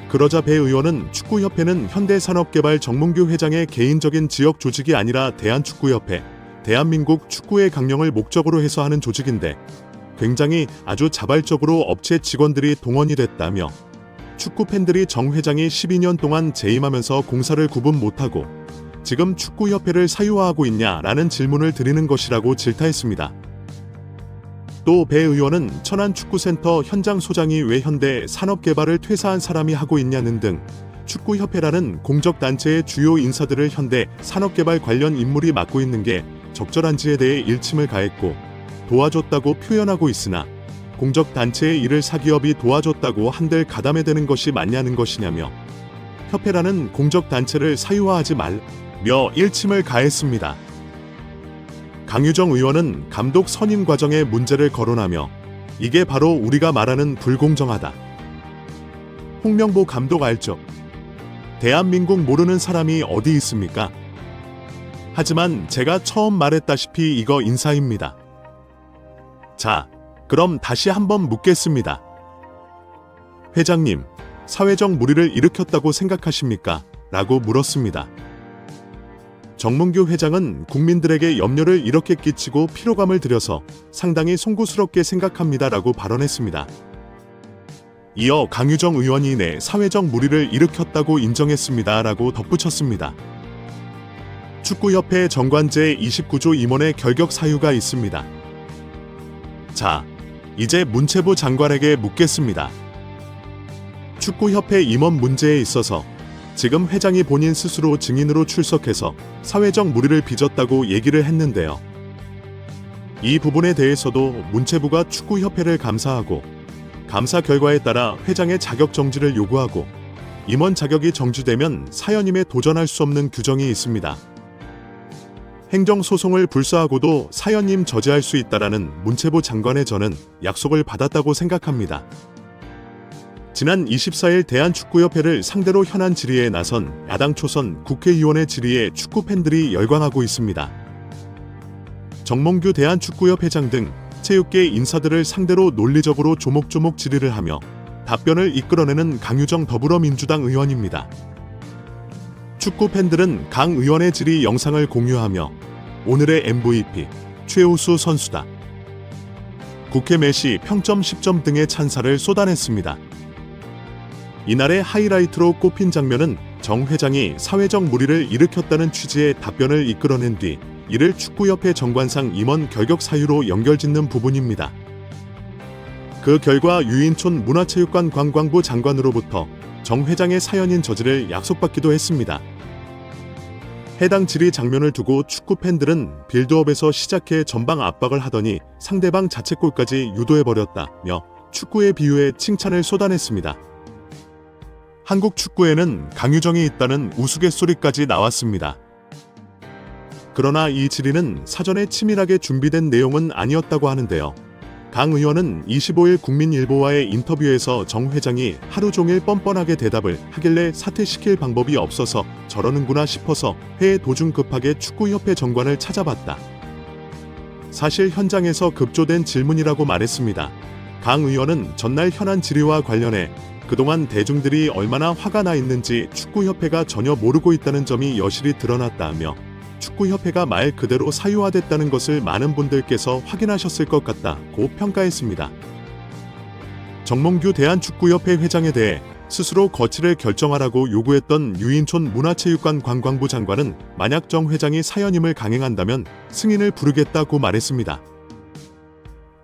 그러자 배 의원은 축구협회는 현대산업개발 정몽규 회장의 개인적인 지역 조직이 아니라 대한축구협회, 대한민국 축구의 강령을 목적으로 해서 하는 조직인데 굉장히 아주 자발적으로 업체 직원들이 동원이 됐다며 축구 팬들이 정 회장이 12년 동안 재임하면서 공사를 구분 못하고 지금 축구협회를 사유화하고 있냐라는 질문을 드리는 것이라고 질타했습니다. 또 배 의원은 천안축구센터 현장 소장이 왜 현대 산업개발을 퇴사한 사람이 하고 있냐는 등 축구협회라는 공적단체의 주요 인사들을 현대 산업개발 관련 인물이 맡고 있는 게 적절한지에 대해 일침을 가했고 도와줬다고 표현하고 있으나 공적단체의 일을 사기업이 도와줬다고 한들 가담해 대는 것이 맞냐는 것이냐며 협회라는 공적단체를 사유화하지 말며 일침을 가했습니다. 강유정 의원은 감독 선임 과정에 문제를 거론하며 이게 바로 우리가 말하는 불공정하다. 홍명보 감독 알죠? 대한민국 모르는 사람이 어디 있습니까? 하지만 제가 처음 말했다시피 이거 인사입니다. 자, 그럼 다시 한번 묻겠습니다. 회장님, 사회적 물의를 일으켰다고 생각하십니까? 라고 물었습니다. 정몽규 회장은 국민들에게 염려를 이렇게 끼치고 피로감을 들여서 상당히 송구스럽게 생각합니다. 라고 발언했습니다. 이어 강유정 의원이 내 사회적 물의를 일으켰다고 인정했습니다. 라고 덧붙였습니다. 축구협회 정관제 29조 임원의 결격 사유가 있습니다. 자, 이제 문체부 장관에게 묻겠습니다. 축구협회 임원 문제에 있어서 지금 회장이 본인 스스로 증인으로 출석해서 사회적 물의를 빚었다고 얘기를 했는데요. 이 부분에 대해서도 문체부가 축구협회를 감사하고 감사 결과에 따라 회장의 자격 정지를 요구하고 임원 자격이 정지되면 사연임에 도전할 수 없는 규정이 있습니다. 행정소송을 불사하고도 사연임 저지할 수 있다라는 문체부 장관의 저는 약속을 받았다고 생각합니다. 지난 24일 대한축구협회를 상대로 현안 질의에 나선 야당 초선 국회의원의 질의에 축구팬들이 열광하고 있습니다. 정몽규 대한축구협회장 등 체육계 인사들을 상대로 논리적으로 조목조목 질의를 하며 답변을 이끌어내는 강유정 더불어민주당 의원입니다. 축구팬들은 강 의원의 질의 영상을 공유하며 오늘의 MVP, 최우수 선수다. 국회 매시 평점 10점 등의 찬사를 쏟아냈습니다. 이날의 하이라이트로 꼽힌 장면은 정 회장이 사회적 물의를 일으켰다는 취지의 답변을 이끌어낸 뒤 이를 축구협회 정관상 임원 결격 사유로 연결짓는 부분입니다. 그 결과 유인촌 문화체육관 관광부 장관으로부터 정 회장의 사연인 저지를 약속받기도 했습니다. 해당 질의 장면을 두고 축구 팬들은 빌드업에서 시작해 전방 압박을 하더니 상대방 자책골까지 유도해버렸다며 축구의 비유에 칭찬을 쏟아냈습니다. 한국 축구에는 강유정이 있다는 우스갯소리까지 나왔습니다. 그러나 이 질의는 사전에 치밀하게 준비된 내용은 아니었다고 하는데요. 강 의원은 25일 국민일보와의 인터뷰에서 정 회장이 하루 종일 뻔뻔하게 대답을 하길래 사퇴시킬 방법이 없어서 저러는구나 싶어서 회의 도중 급하게 축구협회 정관을 찾아봤다. 사실 현장에서 급조된 질문이라고 말했습니다. 강 의원은 전날 현안 질의와 관련해 그동안 대중들이 얼마나 화가 나 있는지 축구협회가 전혀 모르고 있다는 점이 여실히 드러났다며 축구협회가 말 그대로 사유화됐다는 것을 많은 분들께서 확인하셨을 것 같다고 평가했습니다. 정몽규 대한축구협회 회장에 대해 스스로 거취를 결정하라고 요구했던 유인촌 문화체육관 관광부 장관은 만약 정 회장이 사연임을 강행한다면 승인을 부르겠다고 말했습니다.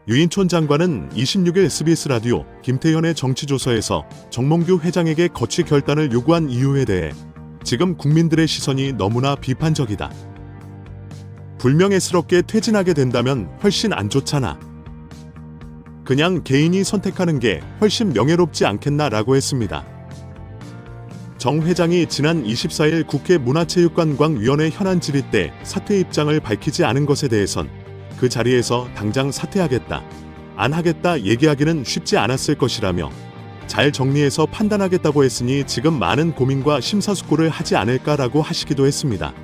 유인촌 장관은 26일 SBS 라디오 김태현의 정치조서에서 정몽규 회장에게 거취 결단을 요구한 이유에 대해 지금 국민들의 시선이 너무나 비판적이다. 불명예스럽게 퇴진하게 된다면 훨씬 안 좋잖아. 그냥 개인이 선택하는 게 훨씬 명예롭지 않겠나라고 했습니다. 정 회장이 지난 24일 국회 문화체육관광위원회 현안 질의 때 사퇴 입장을 밝히지 않은 것에 대해선 그 자리에서 당장 사퇴하겠다, 안 하겠다 얘기하기는 쉽지 않았을 것이라며 잘 정리해서 판단하겠다고 했으니 지금 많은 고민과 심사숙고를 하지 않을까라고 하시기도 했습니다.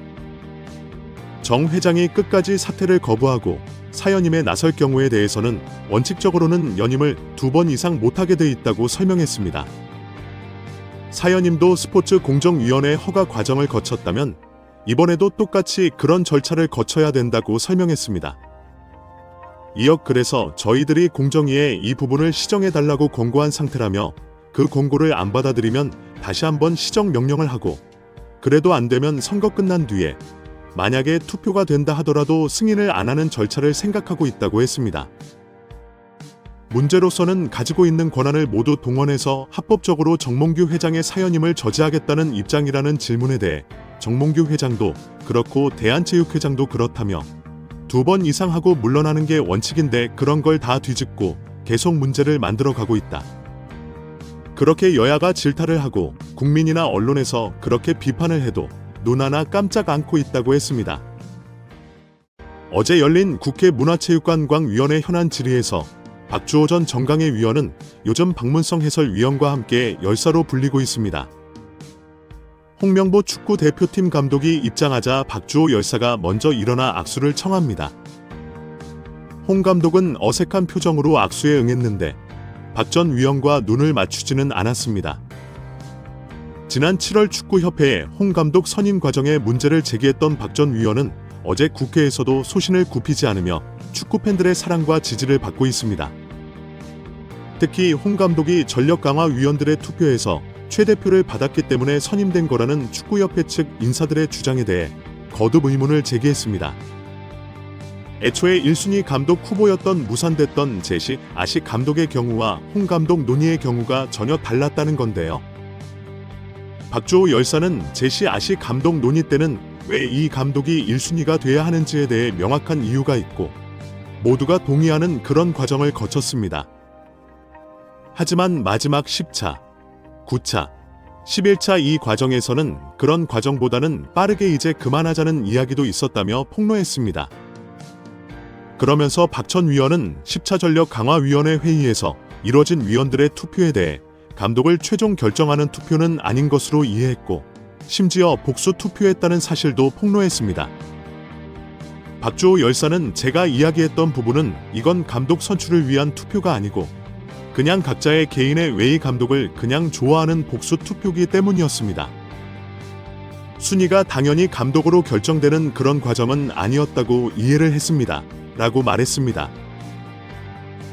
정 회장이 끝까지 사퇴를 거부하고 사연임에 나설 경우에 대해서는 원칙적으로는 연임을 2번 이상 못하게 돼 있다고 설명했습니다. 사연님도 스포츠공정위원회 허가 과정을 거쳤다면 이번에도 똑같이 그런 절차를 거쳐야 된다고 설명했습니다. 이어 그래서 저희들이 공정위에 이 부분을 시정해달라고 권고한 상태라며 그 권고를 안 받아들이면 다시 한번 시정 명령을 하고 그래도 안 되면 선거 끝난 뒤에 만약에 투표가 된다 하더라도 승인을 안 하는 절차를 생각하고 있다고 했습니다. 문제로서는 가지고 있는 권한을 모두 동원해서 합법적으로 정몽규 회장의 사연임을 저지하겠다는 입장이라는 질문에 대해 정몽규 회장도 그렇고 대한체육회장도 그렇다며 2번 이상 하고 물러나는 게 원칙인데 그런 걸 다 뒤집고 계속 문제를 만들어 가고 있다. 그렇게 여야가 질타를 하고 국민이나 언론에서 그렇게 비판을 해도 눈 하나 깜짝 않고 있다고 했습니다. 어제 열린 국회 문화체육관광위원회 현안 질의에서 박주호 전 정강회 위원은 요즘 박문성 해설위원과 함께 열사로 불리고 있습니다. 홍명보 축구 대표팀 감독이 입장하자 박주호 열사가 먼저 일어나 악수를 청합니다. 홍 감독은 어색한 표정으로 악수에 응했는데 박 전 위원과 눈을 맞추지는 않았습니다. 지난 7월 축구협회에 홍 감독 선임 과정에 문제를 제기했던 박 전 위원은 어제 국회에서도 소신을 굽히지 않으며 축구 팬들의 사랑과 지지를 받고 있습니다. 특히 홍 감독이 전력 강화 위원들의 투표에서 최대표를 받았기 때문에 선임된 거라는 축구협회 측 인사들의 주장에 대해 거듭 의문을 제기했습니다. 애초에 1순위 감독 후보였던 무산됐던 제시 아시 감독의 경우와 홍 감독 논의의 경우가 전혀 달랐다는 건데요. 박주호 열사는 제시 아시 감독 논의 때는 왜 이 감독이 1순위가 돼야 하는지에 대해 명확한 이유가 있고 모두가 동의하는 그런 과정을 거쳤습니다. 하지만 마지막 10차, 9차, 11차 이 과정에서는 그런 과정보다는 빠르게 이제 그만하자는 이야기도 있었다며 폭로했습니다. 그러면서 박 전 위원은 10차 전력 강화위원회 회의에서 이뤄진 위원들의 투표에 대해 감독을 최종 결정하는 투표는 아닌 것으로 이해했고 심지어 복수 투표했다는 사실도 폭로했습니다. 박주호 열사는 제가 이야기했던 부분은 이건 감독 선출을 위한 투표가 아니고 그냥 각자의 개인의 외의 감독을 그냥 좋아하는 복수 투표기 때문이었습니다. 순위가 당연히 감독으로 결정되는 그런 과정은 아니었다고 이해를 했습니다. 라고 말했습니다.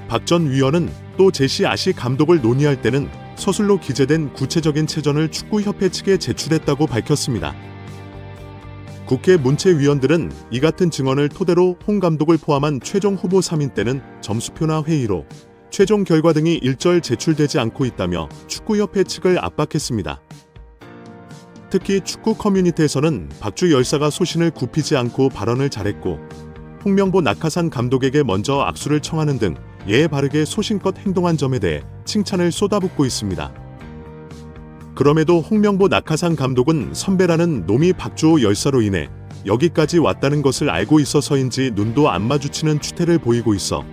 박 전 위원은 또 제시 아시 감독을 논의할 때는 서술로 기재된 구체적인 체전을 축구협회 측에 제출했다고 밝혔습니다. 국회 문체위원들은 이 같은 증언을 토대로 홍 감독을 포함한 최종 후보 3인 때는 점수표나 회의로 최종 결과 등이 일절 제출되지 않고 있다며 축구협회 측을 압박했습니다. 특히 축구 커뮤니티에서는 박주 열사가 소신을 굽히지 않고 발언을 잘했고 홍명보 낙하산 감독에게 먼저 악수를 청하는 등 예의 바르게 소신껏 행동한 점에 대해 칭찬을 쏟아붓고 있습니다. 그럼에도 홍명보 낙하산 감독은 선배라는 놈이 박주호 열사로 인해 여기까지 왔다는 것을 알고 있어서인지 눈도 안 마주치는 추태를 보이고 있어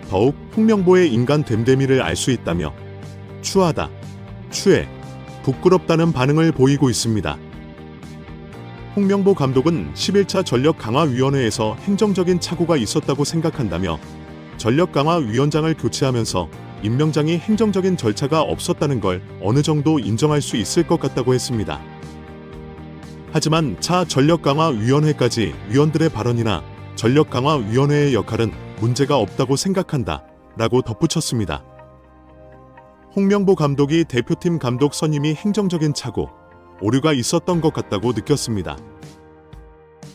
더욱 홍명보의 인간 됨됨이를 알 수 있다며 추하다, 추해, 부끄럽다는 반응을 보이고 있습니다. 홍명보 감독은 11차 전력강화위원회에서 행정적인 착오가 있었다고 생각한다며 전력강화위원장을 교체하면서 임명장이 행정적인 절차가 없었다는 걸 어느 정도 인정할 수 있을 것 같다고 했습니다. 하지만 차 전력강화위원회까지 위원들의 발언이나 전력강화위원회의 역할은 문제가 없다고 생각한다 라고 덧붙였습니다. 홍명보 감독이 대표팀 감독 선임이 행정적인 착오, 오류가 있었던 것 같다고 느꼈습니다.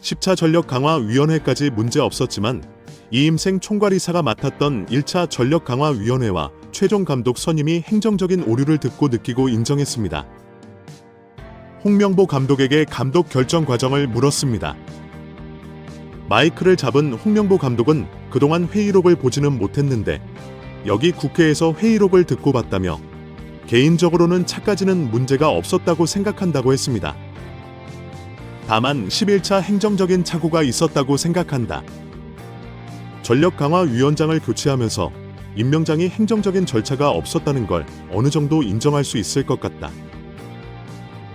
10차 전력강화위원회까지 문제 없었지만 이임생 총괄이사가 맡았던 1차 전력강화위원회와 최종 감독 선임이 행정적인 오류를 듣고 느끼고 인정했습니다. 홍명보 감독에게 감독 결정 과정을 물었습니다. 마이크를 잡은 홍명보 감독은 그동안 회의록을 보지는 못했는데 여기 국회에서 회의록을 듣고 봤다며 개인적으로는 차까지는 문제가 없었다고 생각한다고 했습니다. 다만 11차 행정적인 착오가 있었다고 생각한다. 전력강화위원장을 교체하면서 임명장이 행정적인 절차가 없었다는 걸 어느 정도 인정할 수 있을 것 같다.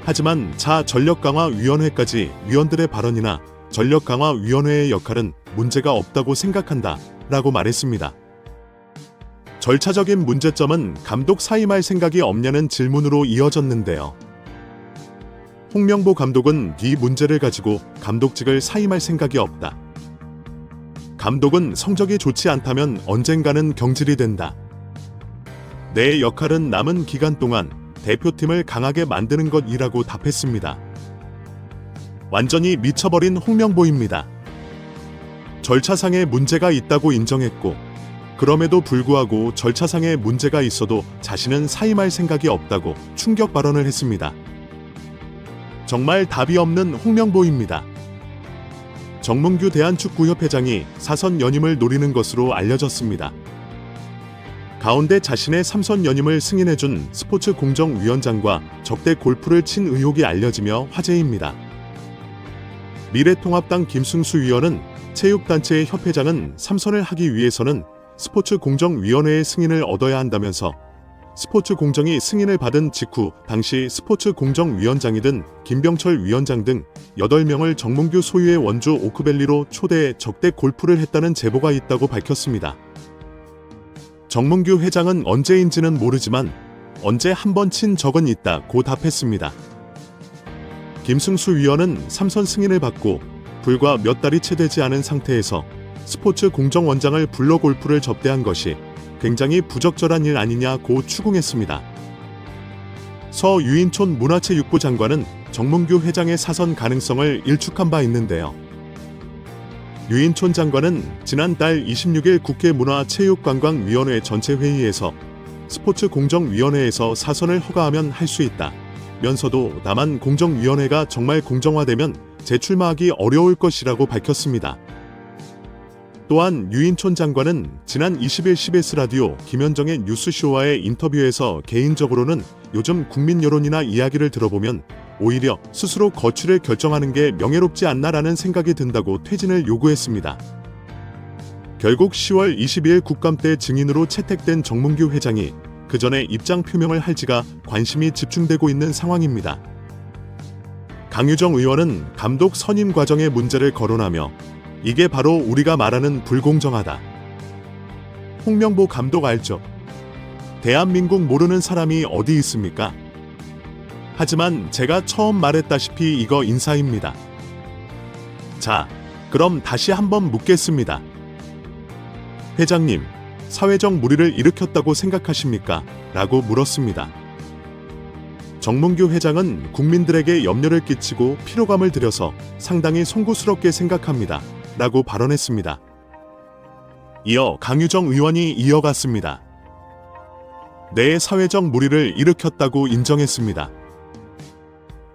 하지만 자 전력강화위원회까지 위원들의 발언이나 전력강화위원회의 역할은 문제가 없다고 생각한다 라고 말했습니다. 절차적인 문제점은 감독 사임할 생각이 없냐는 질문으로 이어졌는데요. 홍명보 감독은 이 문제를 가지고 감독직을 사임할 생각이 없다. 감독은 성적이 좋지 않다면 언젠가는 경질이 된다. 내 역할은 남은 기간 동안 대표팀을 강하게 만드는 것이라고 답했습니다. 완전히 미쳐버린 홍명보입니다. 절차상의 문제가 있다고 인정했고, 그럼에도 불구하고 절차상의 문제가 있어도 자신은 사임할 생각이 없다고 충격 발언을 했습니다. 정말 답이 없는 홍명보입니다. 정몽규 대한축구협회장이 사선 연임을 노리는 것으로 알려졌습니다. 가운데 자신의 3선 연임을 승인해준 스포츠공정위원장과 적대 골프를 친 의혹이 알려지며 화제입니다. 미래통합당 김승수 위원은 체육단체의 협회장은 3선을 하기 위해서는 스포츠공정위원회의 승인을 얻어야 한다면서 스포츠공정이 승인을 받은 직후 당시 스포츠공정위원장이던 김병철 위원장 등 8명을 정몽규 소유의 원주 오크밸리로 초대해 적대 골프를 했다는 제보가 있다고 밝혔습니다. 정몽규 회장은 언제인지는 모르지만 언제 한번 친 적은 있다고 답했습니다. 김승수 위원은 3선 승인을 받고 불과 몇 달이 채 되지 않은 상태에서 스포츠공정원장을 불러 골프를 접대한 것이 굉장히 부적절한 일 아니냐고 추궁했습니다. 서유인촌 문화체육부 장관은 정몽규 회장의 사선 가능성을 일축한 바 있는데요. 유인촌 장관은 지난달 26일 국회 문화체육관광위원회 전체 회의에서 스포츠공정위원회에서 사선을 허가하면 할 수 있다 면서도 다만 공정위원회가 정말 공정화되면 재출마하기 어려울 것이라고 밝혔습니다. 또한 유인촌 장관은 지난 20일 CBS 라디오 김현정의 뉴스쇼와의 인터뷰에서 개인적으로는 요즘 국민 여론이나 이야기를 들어보면 오히려 스스로 거취를 결정하는 게 명예롭지 않나라는 생각이 든다고 퇴진을 요구했습니다. 결국 10월 22일 국감 때 증인으로 채택된 정몽규 회장이 그 전에 입장 표명을 할지가 관심이 집중되고 있는 상황입니다. 강유정 의원은 감독 선임 과정의 문제를 거론하며 이게 바로 우리가 말하는 불공정하다. 홍명보 감독 알죠? 대한민국 모르는 사람이 어디 있습니까? 하지만 제가 처음 말했다시피 이거 인사입니다. 자, 그럼 다시 한번 묻겠습니다. 회장님, 사회적 물의를 일으켰다고 생각하십니까? 라고 물었습니다. 정몽규 회장은 국민들에게 염려를 끼치고 피로감을 들여서 상당히 송구스럽게 생각합니다. 라고 발언했습니다. 이어 강유정 의원이 이어갔습니다. 내 사회적 물의를 일으켰다고 인정했습니다.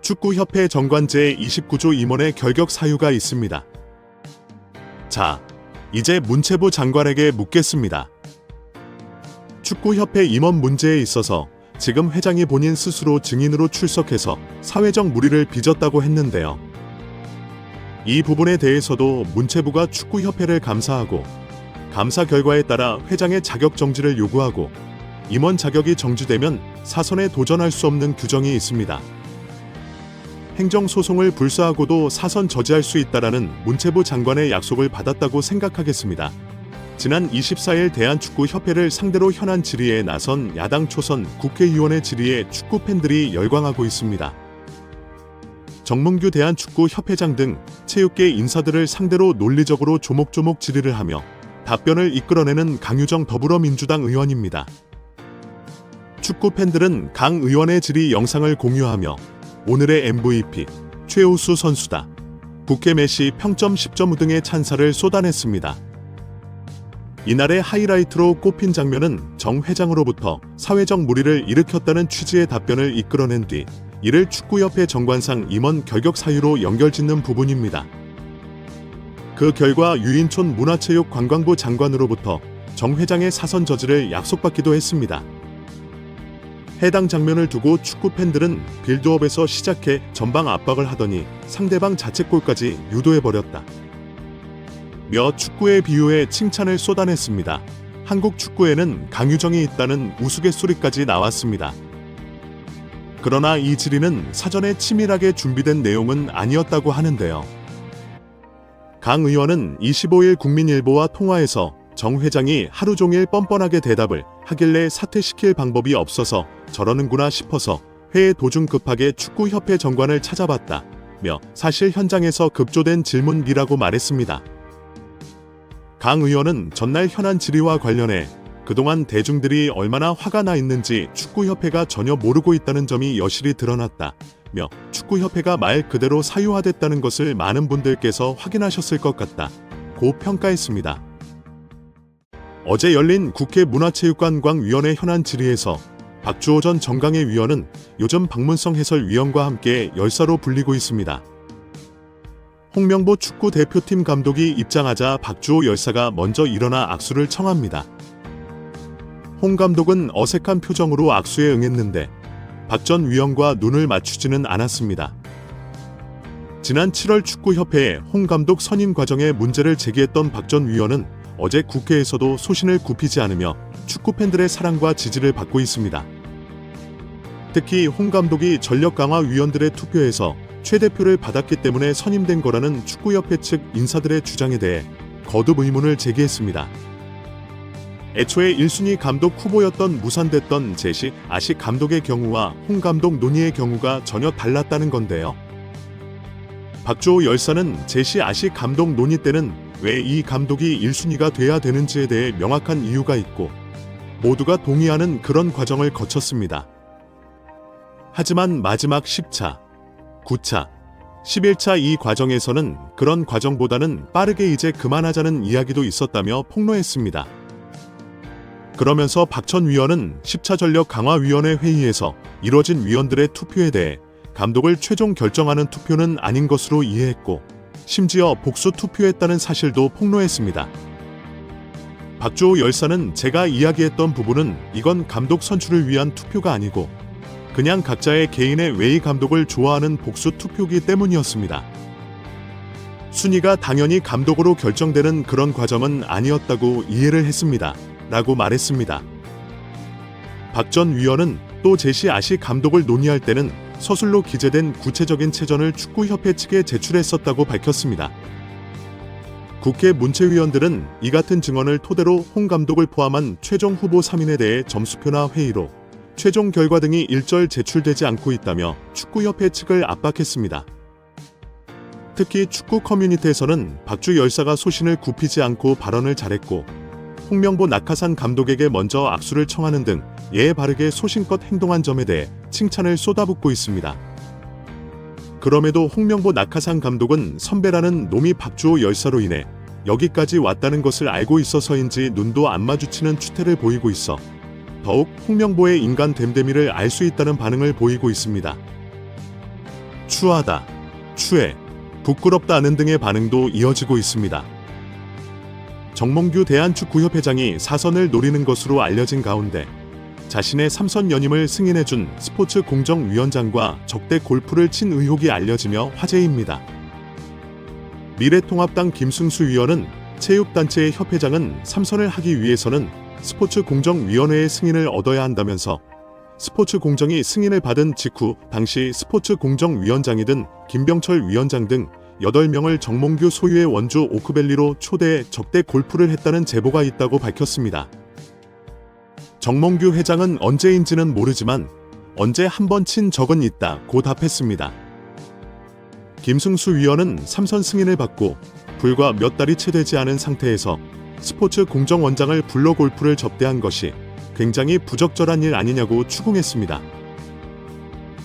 축구협회 정관 제29조 임원의 결격 사유가 있습니다. 자, 이제 문체부 장관에게 묻겠습니다. 축구협회 임원 문제에 있어서 지금 회장이 본인 스스로 증인으로 출석해서 사회적 물의를 빚었다고 했는데요. 이 부분에 대해서도 문체부가 축구협회를 감사하고 감사 결과에 따라 회장의 자격 정지를 요구하고 임원 자격이 정지되면 사선에 도전할 수 없는 규정이 있습니다. 행정소송을 불사하고도 사선 저지할 수 있다라는 문체부 장관의 약속을 받았다고 생각하겠습니다. 지난 24일 대한축구협회를 상대로 현안 질의에 나선 야당 초선 국회의원의 질의에 축구 팬들이 열광하고 있습니다. 정몽규 대한축구협회장 등 체육계 인사들을 상대로 논리적으로 조목조목 질의를 하며 답변을 이끌어내는 강유정 더불어민주당 의원입니다. 축구 팬들은 강 의원의 질의 영상을 공유하며 오늘의 MVP, 최우수 선수다, 국회 메시 평점 10점 등의 찬사를 쏟아냈습니다. 이날의 하이라이트로 꼽힌 장면은 정 회장으로부터 사회적 물의를 일으켰다는 취지의 답변을 이끌어낸 뒤 이를 축구협회 정관상 임원 결격 사유로 연결짓는 부분입니다. 그 결과 유인촌 문화체육관광부 장관으로부터 정 회장의 사선 저지를 약속받기도 했습니다. 해당 장면을 두고 축구 팬들은 빌드업에서 시작해 전방 압박을 하더니 상대방 자책골까지 유도해버렸다. 며 축구의 비유에 칭찬을 쏟아냈습니다. 한국 축구에는 강유정이 있다는 우스갯소리까지 나왔습니다. 그러나 이 질의는 사전에 치밀하게 준비된 내용은 아니었다고 하는데요. 강 의원은 25일 국민일보와 통화에서 정 회장이 하루 종일 뻔뻔하게 대답을 하길래 사퇴시킬 방법이 없어서 저러는구나 싶어서 회의 도중 급하게 축구협회 정관을 찾아봤다며 사실 현장에서 급조된 질문이라고 말했습니다. 강 의원은 전날 현안 질의와 관련해 그동안 대중들이 얼마나 화가 나 있는지 축구협회가 전혀 모르고 있다는 점이 여실히 드러났다며 축구협회가 말 그대로 사유화됐다는 것을 많은 분들께서 확인하셨을 것 같다고 평가했습니다. 어제 열린 국회 문화체육관광위원회 현안 질의에서 박주호 전 정강회 위원은 요즘 박문성 해설위원과 함께 열사로 불리고 있습니다. 홍명보 축구 대표팀 감독이 입장하자 박주호 열사가 먼저 일어나 악수를 청합니다. 홍 감독은 어색한 표정으로 악수에 응했는데 박 전 위원과 눈을 맞추지는 않았습니다. 지난 7월 축구협회에 홍 감독 선임 과정에 문제를 제기했던 박 전 위원은 어제 국회에서도 소신을 굽히지 않으며 축구 팬들의 사랑과 지지를 받고 있습니다. 특히 홍 감독이 전력 강화 위원들의 투표에서 최대표를 받았기 때문에 선임된 거라는 축구협회 측 인사들의 주장에 대해 거듭 의문을 제기했습니다. 애초에 1순위 감독 후보였던 무산됐던 제시 아식 감독의 경우와 홍 감독 논의의 경우가 전혀 달랐다는 건데요. 박주호 열사는 제시 아식 감독 논의 때는 왜 이 감독이 1순위가 돼야 되는지에 대해 명확한 이유가 있고 모두가 동의하는 그런 과정을 거쳤습니다. 하지만 마지막 10차, 9차, 11차 이 과정에서는 그런 과정보다는 빠르게 이제 그만하자는 이야기도 있었다며 폭로했습니다. 그러면서 박 전 위원은 10차 전력 강화위원회 회의에서 이뤄진 위원들의 투표에 대해 감독을 최종 결정하는 투표는 아닌 것으로 이해했고 심지어 복수 투표했다는 사실도 폭로했습니다. 박주호 열사는 제가 이야기했던 부분은 이건 감독 선출을 위한 투표가 아니고 그냥 각자의 개인의 왜 이 감독을 좋아하는 복수 투표기 때문이었습니다. 순위가 당연히 감독으로 결정되는 그런 과정은 아니었다고 이해를 했습니다. 라고 말했습니다. 박 전 위원은 또 제시 아식 감독을 논의할 때는 서술로 기재된 구체적인 체전을 축구협회 측에 제출했었다고 밝혔습니다. 국회 문체위원들은 이 같은 증언을 토대로 홍 감독을 포함한 최종 후보 3인에 대해 점수표나 회의로 최종 결과 등이 일절 제출되지 않고 있다며 축구협회 측을 압박했습니다. 특히 축구 커뮤니티에서는 박주 열사가 소신을 굽히지 않고 발언을 잘했고 홍명보 낙하산 감독에게 먼저 악수를 청하는 등 예에 바르게 소신껏 행동한 점에 대해 칭찬을 쏟아붓고 있습니다. 그럼에도 홍명보 낙하산 감독은 선배라는 놈이 박주호 열사로 인해 여기까지 왔다는 것을 알고 있어서인지 눈도 안 마주치는 추태를 보이고 있어 더욱 홍명보의 인간 됨됨이를 알 수 있다는 반응을 보이고 있습니다. 추하다, 추해, 부끄럽다는 등의 반응도 이어지고 있습니다. 정몽규 대한축구협회장이 사선을 노리는 것으로 알려진 가운데 자신의 3선 연임을 승인해준 스포츠공정위원장과 적대 골프를 친 의혹이 알려지며 화제입니다. 미래통합당 김승수 위원은 체육단체의 협회장은 3선을 하기 위해서는 스포츠공정위원회의 승인을 얻어야 한다면서 스포츠공정이 승인을 받은 직후 당시 스포츠공정위원장이든 김병철 위원장 등 8명을 정몽규 소유의 원주 오크밸리로 초대해 적대 골프를 했다는 제보가 있다고 밝혔습니다. 정몽규 회장은 언제인지는 모르지만 언제 한번 친 적은 있다고 답했습니다. 김승수 위원은 3선 승인을 받고 불과 몇 달이 채 되지 않은 상태에서 스포츠 공정원장을 불러 골프를 접대한 것이 굉장히 부적절한 일 아니냐고 추궁했습니다.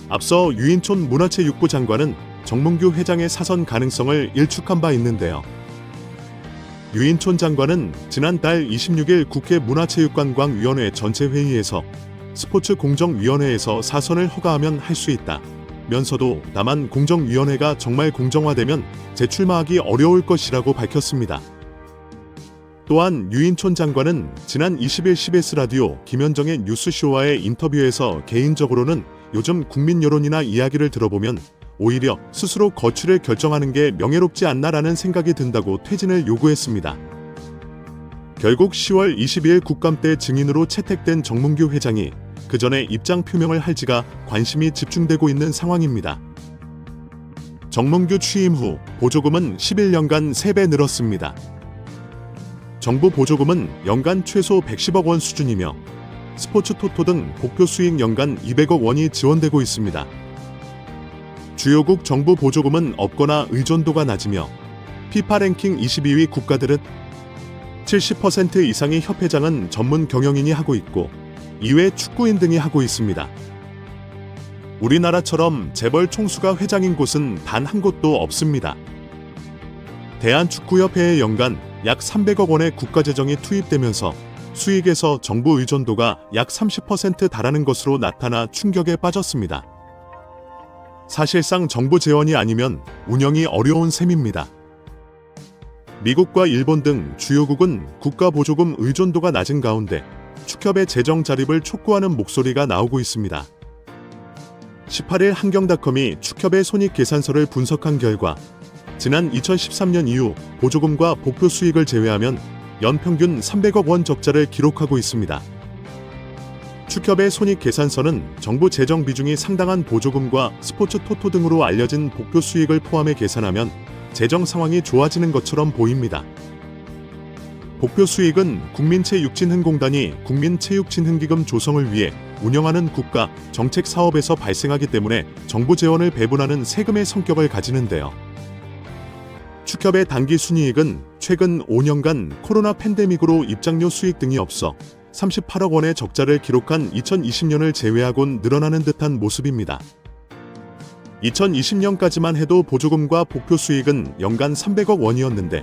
앞서 유인촌 문화체육부 장관은 정몽규 회장의 사선 가능성을 일축한 바 있는데요. 유인촌 장관은 지난달 26일 국회 문화체육관광위원회 전체 회의에서 스포츠공정위원회에서 사선을 허가하면 할 수 있다 면서도 다만 공정위원회가 정말 공정화되면 재출마하기 어려울 것이라고 밝혔습니다. 또한 유인촌 장관은 지난 20일 CBS 라디오 김현정의 뉴스쇼와의 인터뷰에서 개인적으로는 요즘 국민 여론이나 이야기를 들어보면 오히려 스스로 거취를 결정하는 게 명예롭지 않나라는 생각이 든다고 퇴진을 요구했습니다. 결국 10월 22일 국감 때 증인으로 채택된 정몽규 회장이 그 전에 입장 표명을 할지가 관심이 집중되고 있는 상황입니다. 정몽규 취임 후 보조금은 11년간 3배 늘었습니다. 정부 보조금은 연간 최소 110억 원 수준이며 스포츠 토토 등 복표 수익 연간 200억 원이 지원되고 있습니다. 주요국 정부 보조금은 없거나 의존도가 낮으며 피파 랭킹 22위 국가들은 70% 이상의 협회장은 전문 경영인이 하고 있고 이외 축구인 등이 하고 있습니다. 우리나라처럼 재벌 총수가 회장인 곳은 단 한 곳도 없습니다. 대한축구협회에 연간 약 300억 원의 국가재정이 투입되면서 수익에서 정부 의존도가 약 30% 달하는 것으로 나타나 충격에 빠졌습니다. 사실상 정부 재원이 아니면 운영이 어려운 셈입니다. 미국과 일본 등 주요국은 국가 보조금 의존도가 낮은 가운데 축협의 재정 자립을 촉구하는 목소리가 나오고 있습니다. 18일 한경닷컴이 축협의 손익 계산서를 분석한 결과 지난 2013년 이후 보조금과 복표 수익을 제외하면 연평균 300억 원 적자를 기록하고 있습니다. 축협의 손익 계산서는 정부 재정 비중이 상당한 보조금과 스포츠 토토 등으로 알려진 복표 수익을 포함해 계산하면 재정 상황이 좋아지는 것처럼 보입니다. 복표 수익은 국민체육진흥공단이 국민체육진흥기금 조성을 위해 운영하는 국가 정책 사업에서 발생하기 때문에 정부 재원을 배분하는 세금의 성격을 가지는데요. 축협의 단기 순이익은 최근 5년간 코로나 팬데믹으로 입장료 수익 등이 없어 38억 원의 적자를 기록한 2020년을 제외하곤 늘어나는 듯한 모습입니다. 2020년까지만 해도 보조금과 복표 수익은 연간 300억 원이었는데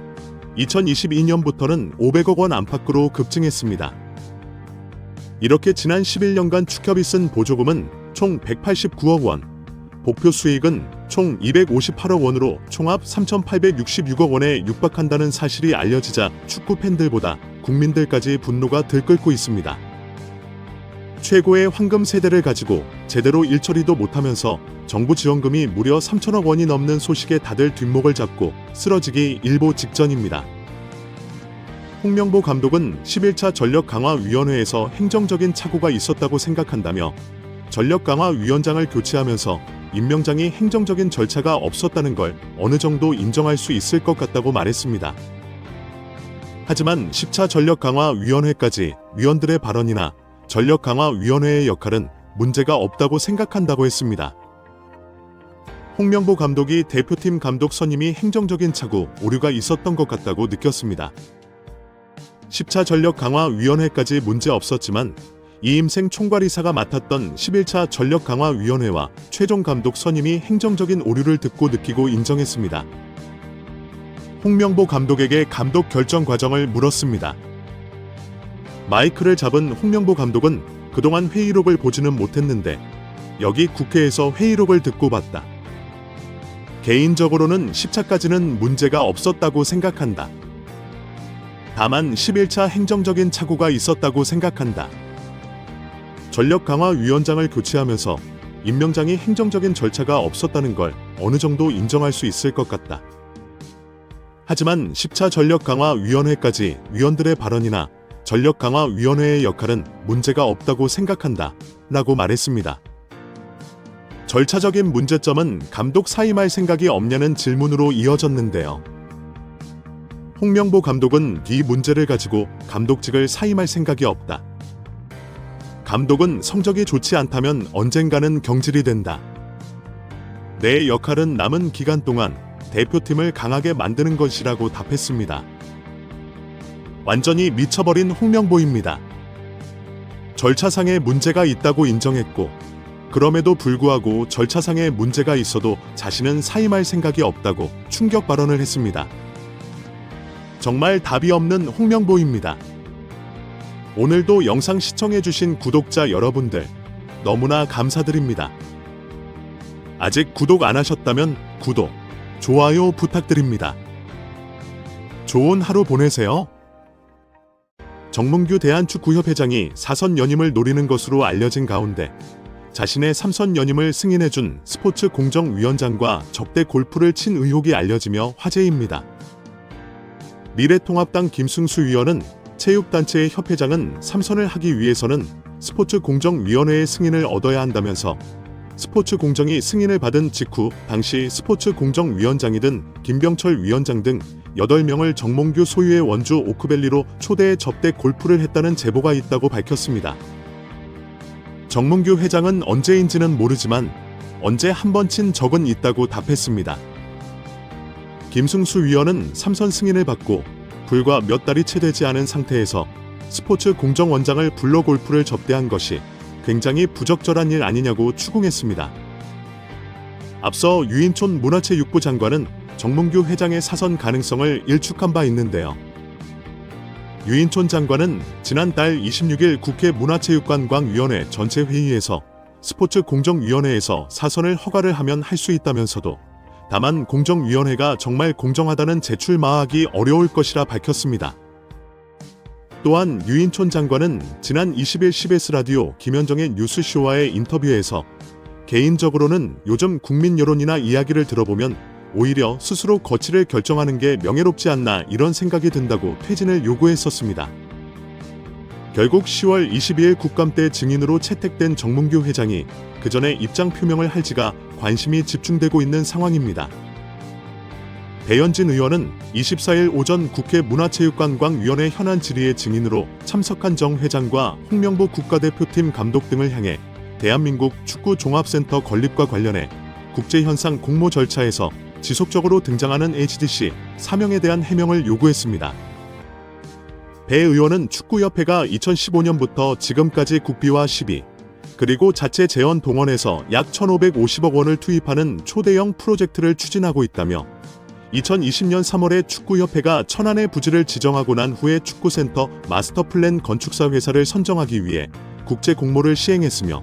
2022년부터는 500억 원 안팎으로 급증했습니다. 이렇게 지난 11년간 축협이 쓴 보조금은 총 189억 원, 복표 수익은 총 258억 원으로 총합 3,866억 원에 육박한다는 사실이 알려지자 축구 팬들보다 국민들까지 분노가 들끓고 있습니다. 최고의 황금 세대를 가지고 제대로 일처리도 못하면서 정부 지원금이 무려 3천억 원이 넘는 소식에 다들 뒷목을 잡고 쓰러지기 일보 직전입니다. 홍명보 감독은 11차 전력강화위원회에서 행정적인 착오가 있었다고 생각한다며 전력강화위원장을 교체하면서 임명장이 행정적인 절차가 없었다는 걸 어느 정도 인정할 수 있을 것 같다고 말했습니다. 하지만 10차 전력강화위원회까지 위원들의 발언이나 전력강화위원회의 역할은 문제가 없다고 생각한다고 했습니다. 홍명보 감독이 대표팀 감독 선임이 행정적인 착오, 오류가 있었던 것 같다고 느꼈습니다. 10차 전력강화위원회까지 문제 없었지만 이임생 총괄이사가 맡았던 11차 전력강화위원회와 최종 감독 선임이 행정적인 오류를 듣고 느끼고 인정했습니다. 홍명보 감독에게 감독 결정 과정을 물었습니다. 마이크를 잡은 홍명보 감독은 그동안 회의록을 보지는 못했는데 여기 국회에서 회의록을 듣고 봤다. 개인적으로는 10차까지는 문제가 없었다고 생각한다. 다만 11차 행정적인 착오가 있었다고 생각한다. 전력강화위원장을 교체하면서 임명장이 행정적인 절차가 없었다는 걸 어느 정도 인정할 수 있을 것 같다. 하지만 10차 전력강화위원회까지 위원들의 발언이나 전력강화위원회의 역할은 문제가 없다고 생각한다 라고 말했습니다. 절차적인 문제점은 감독 사임할 생각이 없냐는 질문으로 이어졌는데요. 홍명보 감독은 이 문제를 가지고 감독직을 사임할 생각이 없다. 감독은 성적이 좋지 않다면 언젠가는 경질이 된다. 내 역할은 남은 기간 동안 대표팀을 강하게 만드는 것이라고 답했습니다. 완전히 미쳐버린 홍명보입니다. 절차상의 문제가 있다고 인정했고 그럼에도 불구하고 절차상의 문제가 있어도 자신은 사임할 생각이 없다고 충격 발언을 했습니다. 정말 답이 없는 홍명보입니다. 오늘도 영상 시청해주신 구독자 여러분들 너무나 감사드립니다. 아직 구독 안 하셨다면 구독, 좋아요 부탁드립니다. 좋은 하루 보내세요. 정몽규 대한축구협회장이 4선 연임을 노리는 것으로 알려진 가운데 자신의 3선 연임을 승인해준 스포츠 공정위원장과 적대 골프를 친 의혹이 알려지며 화제입니다. 미래통합당 김승수 위원은 체육단체의 협회장은 3선을 하기 위해서는 스포츠 공정위원회의 승인을 얻어야 한다면서 스포츠 공정이 승인을 받은 직후 당시 스포츠 공정위원장이던 김병철 위원장 등 8명을 정몽규 소유의 원주 오크밸리로 초대해 접대 골프를 했다는 제보가 있다고 밝혔습니다. 정몽규 회장은 언제인지는 모르지만 언제 한 번 친 적은 있다고 답했습니다. 김승수 위원은 3선 승인을 받고 불과 몇 달이 채 되지 않은 상태에서 스포츠 공정원장을 불러 골프를 접대한 것이 굉장히 부적절한 일 아니냐고 추궁했습니다. 앞서 유인촌 문화체육부 장관은 정몽규 회장의 사선 가능성을 일축한 바 있는데요. 유인촌 장관은 지난달 26일 국회 문화체육관광위원회 전체 회의에서 스포츠 공정위원회에서 사선을 허가를 하면 할 수 있다면서도 다만 공정위원회가 정말 공정하다는 제출 마하기 어려울 것이라 밝혔습니다. 또한 유인촌 장관은 지난 20일 CBS 라디오 김현정의 뉴스쇼와의 인터뷰에서 개인적으로는 요즘 국민 여론이나 이야기를 들어보면 오히려 스스로 거취를 결정하는 게 명예롭지 않나 이런 생각이 든다고 퇴진을 요구했었습니다. 결국 10월 22일 국감 때 증인으로 채택된 정몽규 회장이 그 전에 입장 표명을 할지가 관심이 집중되고 있는 상황입니다. 배현진 의원은 24일 오전 국회 문화체육관광위원회 현안 질의의 증인으로 참석한 정 회장과 홍명보 국가대표팀 감독 등을 향해 대한민국 축구종합센터 건립과 관련해 국제현상 공모 절차에서 지속적으로 등장하는 HDC 사명에 대한 해명을 요구했습니다. 배 의원은 축구협회가 2015년부터 지금까지 국비와 시비, 그리고 자체 재원 동원해서 약 1,550억 원을 투입하는 초대형 프로젝트를 추진하고 있다며 2020년 3월에 축구협회가 천안의 부지를 지정하고 난 후에 축구센터 마스터플랜 건축사 회사를 선정하기 위해 국제 공모를 시행했으며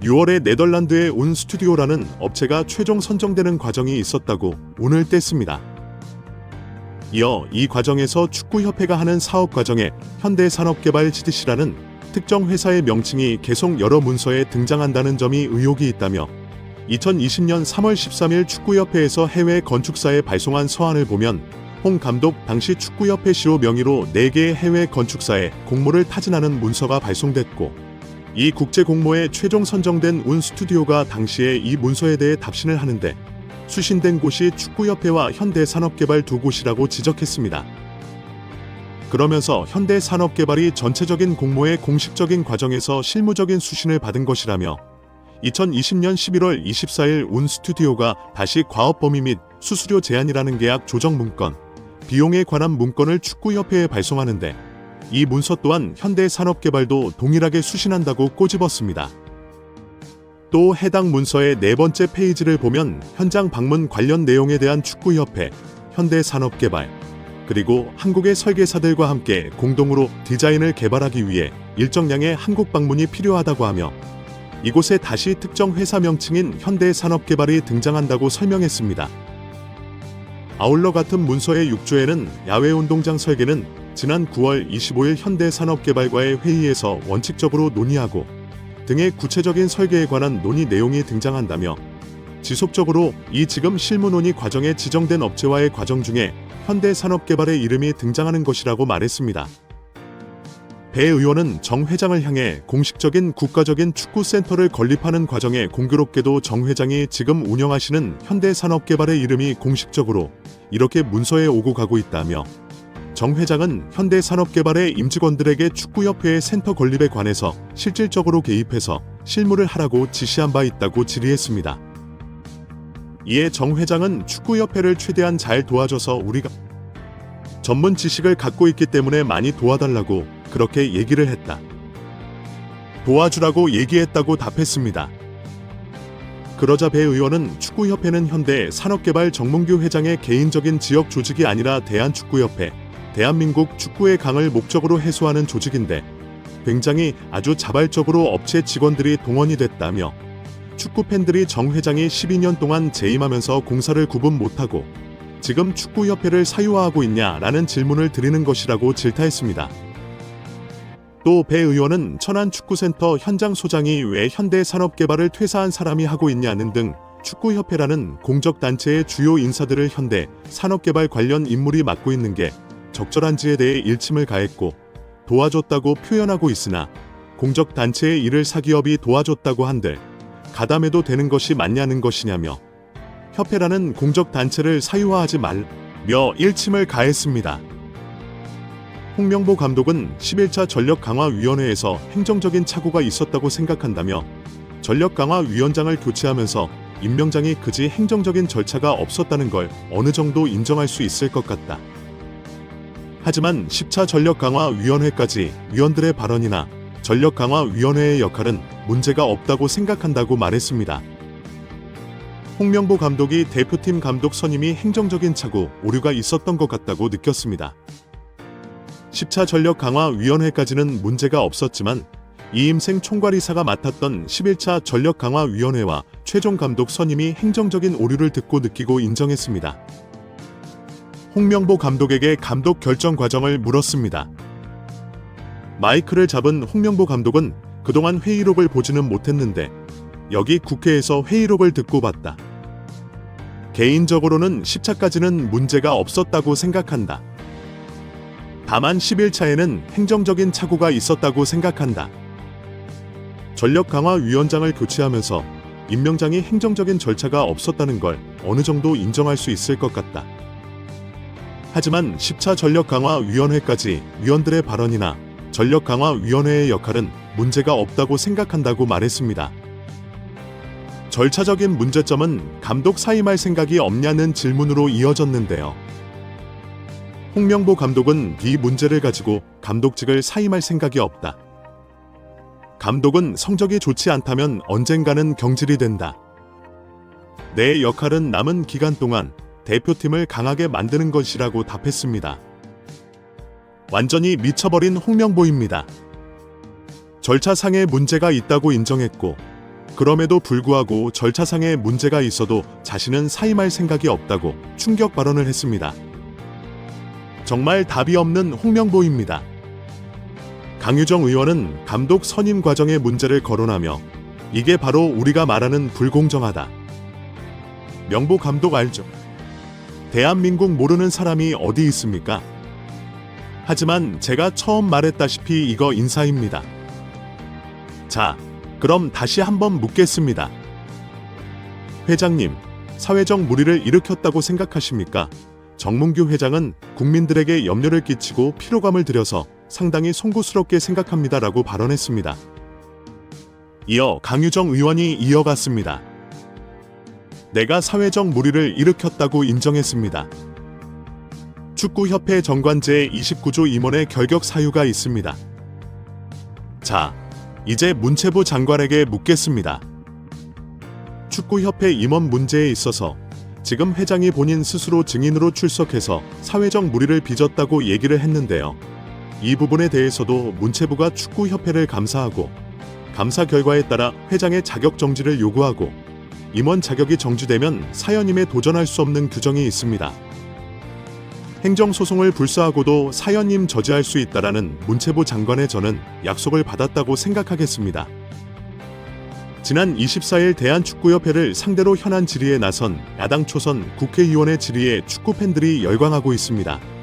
6월에 네덜란드의 운 스튜디오라는 업체가 최종 선정되는 과정이 있었다고 운을 뗐습니다. 이어 이 과정에서 축구협회가 하는 사업 과정에 현대산업개발 HDC라는 특정 회사의 명칭이 계속 여러 문서에 등장한다는 점이 의혹이 있다며 2020년 3월 13일 축구협회에서 해외 건축사에 발송한 서한을 보면 홍 감독 당시 축구협회 시로 명의로 4개의 해외 건축사에 공모를 타진하는 문서가 발송됐고 이 국제 공모에 최종 선정된 운 스튜디오가 당시에 이 문서에 대해 답신을 하는데 수신된 곳이 축구협회와 현대산업개발 두 곳이라고 지적했습니다. 그러면서 현대산업개발이 전체적인 공모의 공식적인 과정에서 실무적인 수신을 받은 것이라며 2020년 11월 24일 운 스튜디오가 다시 과업 범위 및 수수료 제한이라는 계약 조정 문건, 비용에 관한 문건을 축구협회에 발송하는데 이 문서 또한 현대산업개발도 동일하게 수신한다고 꼬집었습니다. 또 해당 문서의 4번째 페이지를 보면 현장 방문 관련 내용에 대한 축구협회, 현대산업개발, 그리고 한국의 설계사들과 함께 공동으로 디자인을 개발하기 위해 일정량의 한국 방문이 필요하다고 하며 이곳에 다시 특정 회사 명칭인 현대산업개발이 등장한다고 설명했습니다. 아울러 같은 문서의 6조에는 야외운동장 설계는 지난 9월 25일 현대산업개발과의 회의에서 원칙적으로 논의하고 등의 구체적인 설계에 관한 논의 내용이 등장한다며 지속적으로 이 지금 실무 논의 과정에 지정된 업체와의 과정 중에 현대산업개발의 이름이 등장하는 것이라고 말했습니다. 배 의원은 정 회장을 향해 공식적인 국가적인 축구센터를 건립하는 과정에 공교롭게도 정 회장이 지금 운영하시는 현대산업개발의 이름이 공식적으로 이렇게 문서에 오고 가고 있다며 정 회장은 현대산업개발의 임직원들에게 축구협회의 센터 건립에 관해서 실질적으로 개입해서 실무를 하라고 지시한 바 있다고 질의했습니다. 이에 정 회장은 축구협회를 최대한 잘 도와줘서 우리가 전문 지식을 갖고 있기 때문에 많이 도와달라고 그렇게 얘기를 했다. 도와주라고 얘기했다고 답했습니다. 그러자 배 의원은 축구협회는 현대산업개발 정몽규 회장의 개인적인 지역 조직이 아니라 대한축구협회, 대한민국 축구의 강을 목적으로 해소하는 조직인데 굉장히 아주 자발적으로 업체 직원들이 동원이 됐다며 축구팬들이 정 회장이 12년 동안 재임하면서 공사를 구분 못하고 지금 축구협회를 사유화하고 있냐라는 질문을 드리는 것이라고 질타했습니다. 또 배 의원은 천안축구센터 현장 소장이 왜 현대산업개발을 퇴사한 사람이 하고 있냐는 등 축구협회라는 공적단체의 주요 인사들을 현대산업개발 관련 인물이 맡고 있는 게 적절한지에 대해 일침을 가했고 도와줬다고 표현하고 있으나 공적단체의 일을 사기업이 도와줬다고 한들 가담해도 되는 것이 맞냐는 것이냐며 협회라는 공적단체를 사유화하지 말며 일침을 가했습니다. 홍명보 감독은 11차 전력강화위원회에서 행정적인 착오가 있었다고 생각한다며 전력강화위원장을 교체하면서 임명장이 그지 행정적인 절차가 없었다는 걸 어느 정도 인정할 수 있을 것 같다. 하지만 10차 전력강화위원회까지 위원들의 발언이나 전력강화위원회의 역할은 문제가 없다고 생각한다고 말했습니다. 홍명보 감독이 대표팀 감독 선임이 행정적인 착오, 오류가 있었던 것 같다고 느꼈습니다. 10차 전력강화위원회까지는 문제가 없었지만 이임생 총괄이사가 맡았던 11차 전력강화위원회와 최종 감독 선임이 행정적인 오류를 듣고 느끼고 인정했습니다. 홍명보 감독에게 감독 결정 과정을 물었습니다. 마이크를 잡은 홍명보 감독은 그동안 회의록을 보지는 못했는데 여기 국회에서 회의록을 듣고 봤다. 개인적으로는 10차까지는 문제가 없었다고 생각한다. 다만 11차에는 행정적인 착오가 있었다고 생각한다. 전력강화위원장을 교체하면서 임명장이 행정적인 절차가 없었다는 걸 어느 정도 인정할 수 있을 것 같다. 하지만 10차 전력강화위원회까지 위원들의 발언이나 전력강화위원회의 역할은 문제가 없다고 생각한다고 말했습니다. 절차적인 문제점은 감독 사임할 생각이 없냐는 질문으로 이어졌는데요. 홍명보 감독은 이 문제를 가지고 감독직을 사임할 생각이 없다. 감독은 성적이 좋지 않다면 언젠가는 경질이 된다. 내 역할은 남은 기간 동안 대표팀을 강하게 만드는 것이라고 답했습니다. 완전히 미쳐버린 홍명보입니다. 절차상의 문제가 있다고 인정했고 그럼에도 불구하고 절차상의 문제가 있어도 자신은 사임할 생각이 없다고 충격 발언을 했습니다. 정말 답이 없는 홍명보입니다. 강유정 의원은 감독 선임 과정의 문제를 거론하며 이게 바로 우리가 말하는 불공정하다. 명보 감독 알죠? 대한민국 모르는 사람이 어디 있습니까? 하지만 제가 처음 말했다시피 이거 인사입니다. 자, 그럼 다시 한번 묻겠습니다. 회장님, 사회적 물의를 일으켰다고 생각하십니까? 정문규 회장은 국민들에게 염려를 끼치고 피로감을 들여서 상당히 송구스럽게 생각합니다라고 발언했습니다. 이어 강유정 의원이 이어갔습니다. 내가 사회적 물의를 일으켰다고 인정했습니다. 축구협회 정관제 29조 임원의 결격 사유가 있습니다. 자, 이제 문체부 장관에게 묻겠습니다. 축구협회 임원 문제에 있어서 지금 회장이 본인 스스로 증인으로 출석해서 사회적 물의를 빚었다고 얘기를 했는데요. 이 부분에 대해서도 문체부가 축구협회를 감사하고 감사 결과에 따라 회장의 자격 정지를 요구하고 임원 자격이 정지되면 사연임에 도전할 수 없는 규정이 있습니다. 행정소송을 불사하고도 사연임 저지할 수 있다라는 문체부 장관의 저는 약속을 받았다고 생각하겠습니다. 지난 24일 대한축구협회를 상대로 현안 질의에 나선 야당 초선 국회의원의 질의에 축구팬들이 열광하고 있습니다.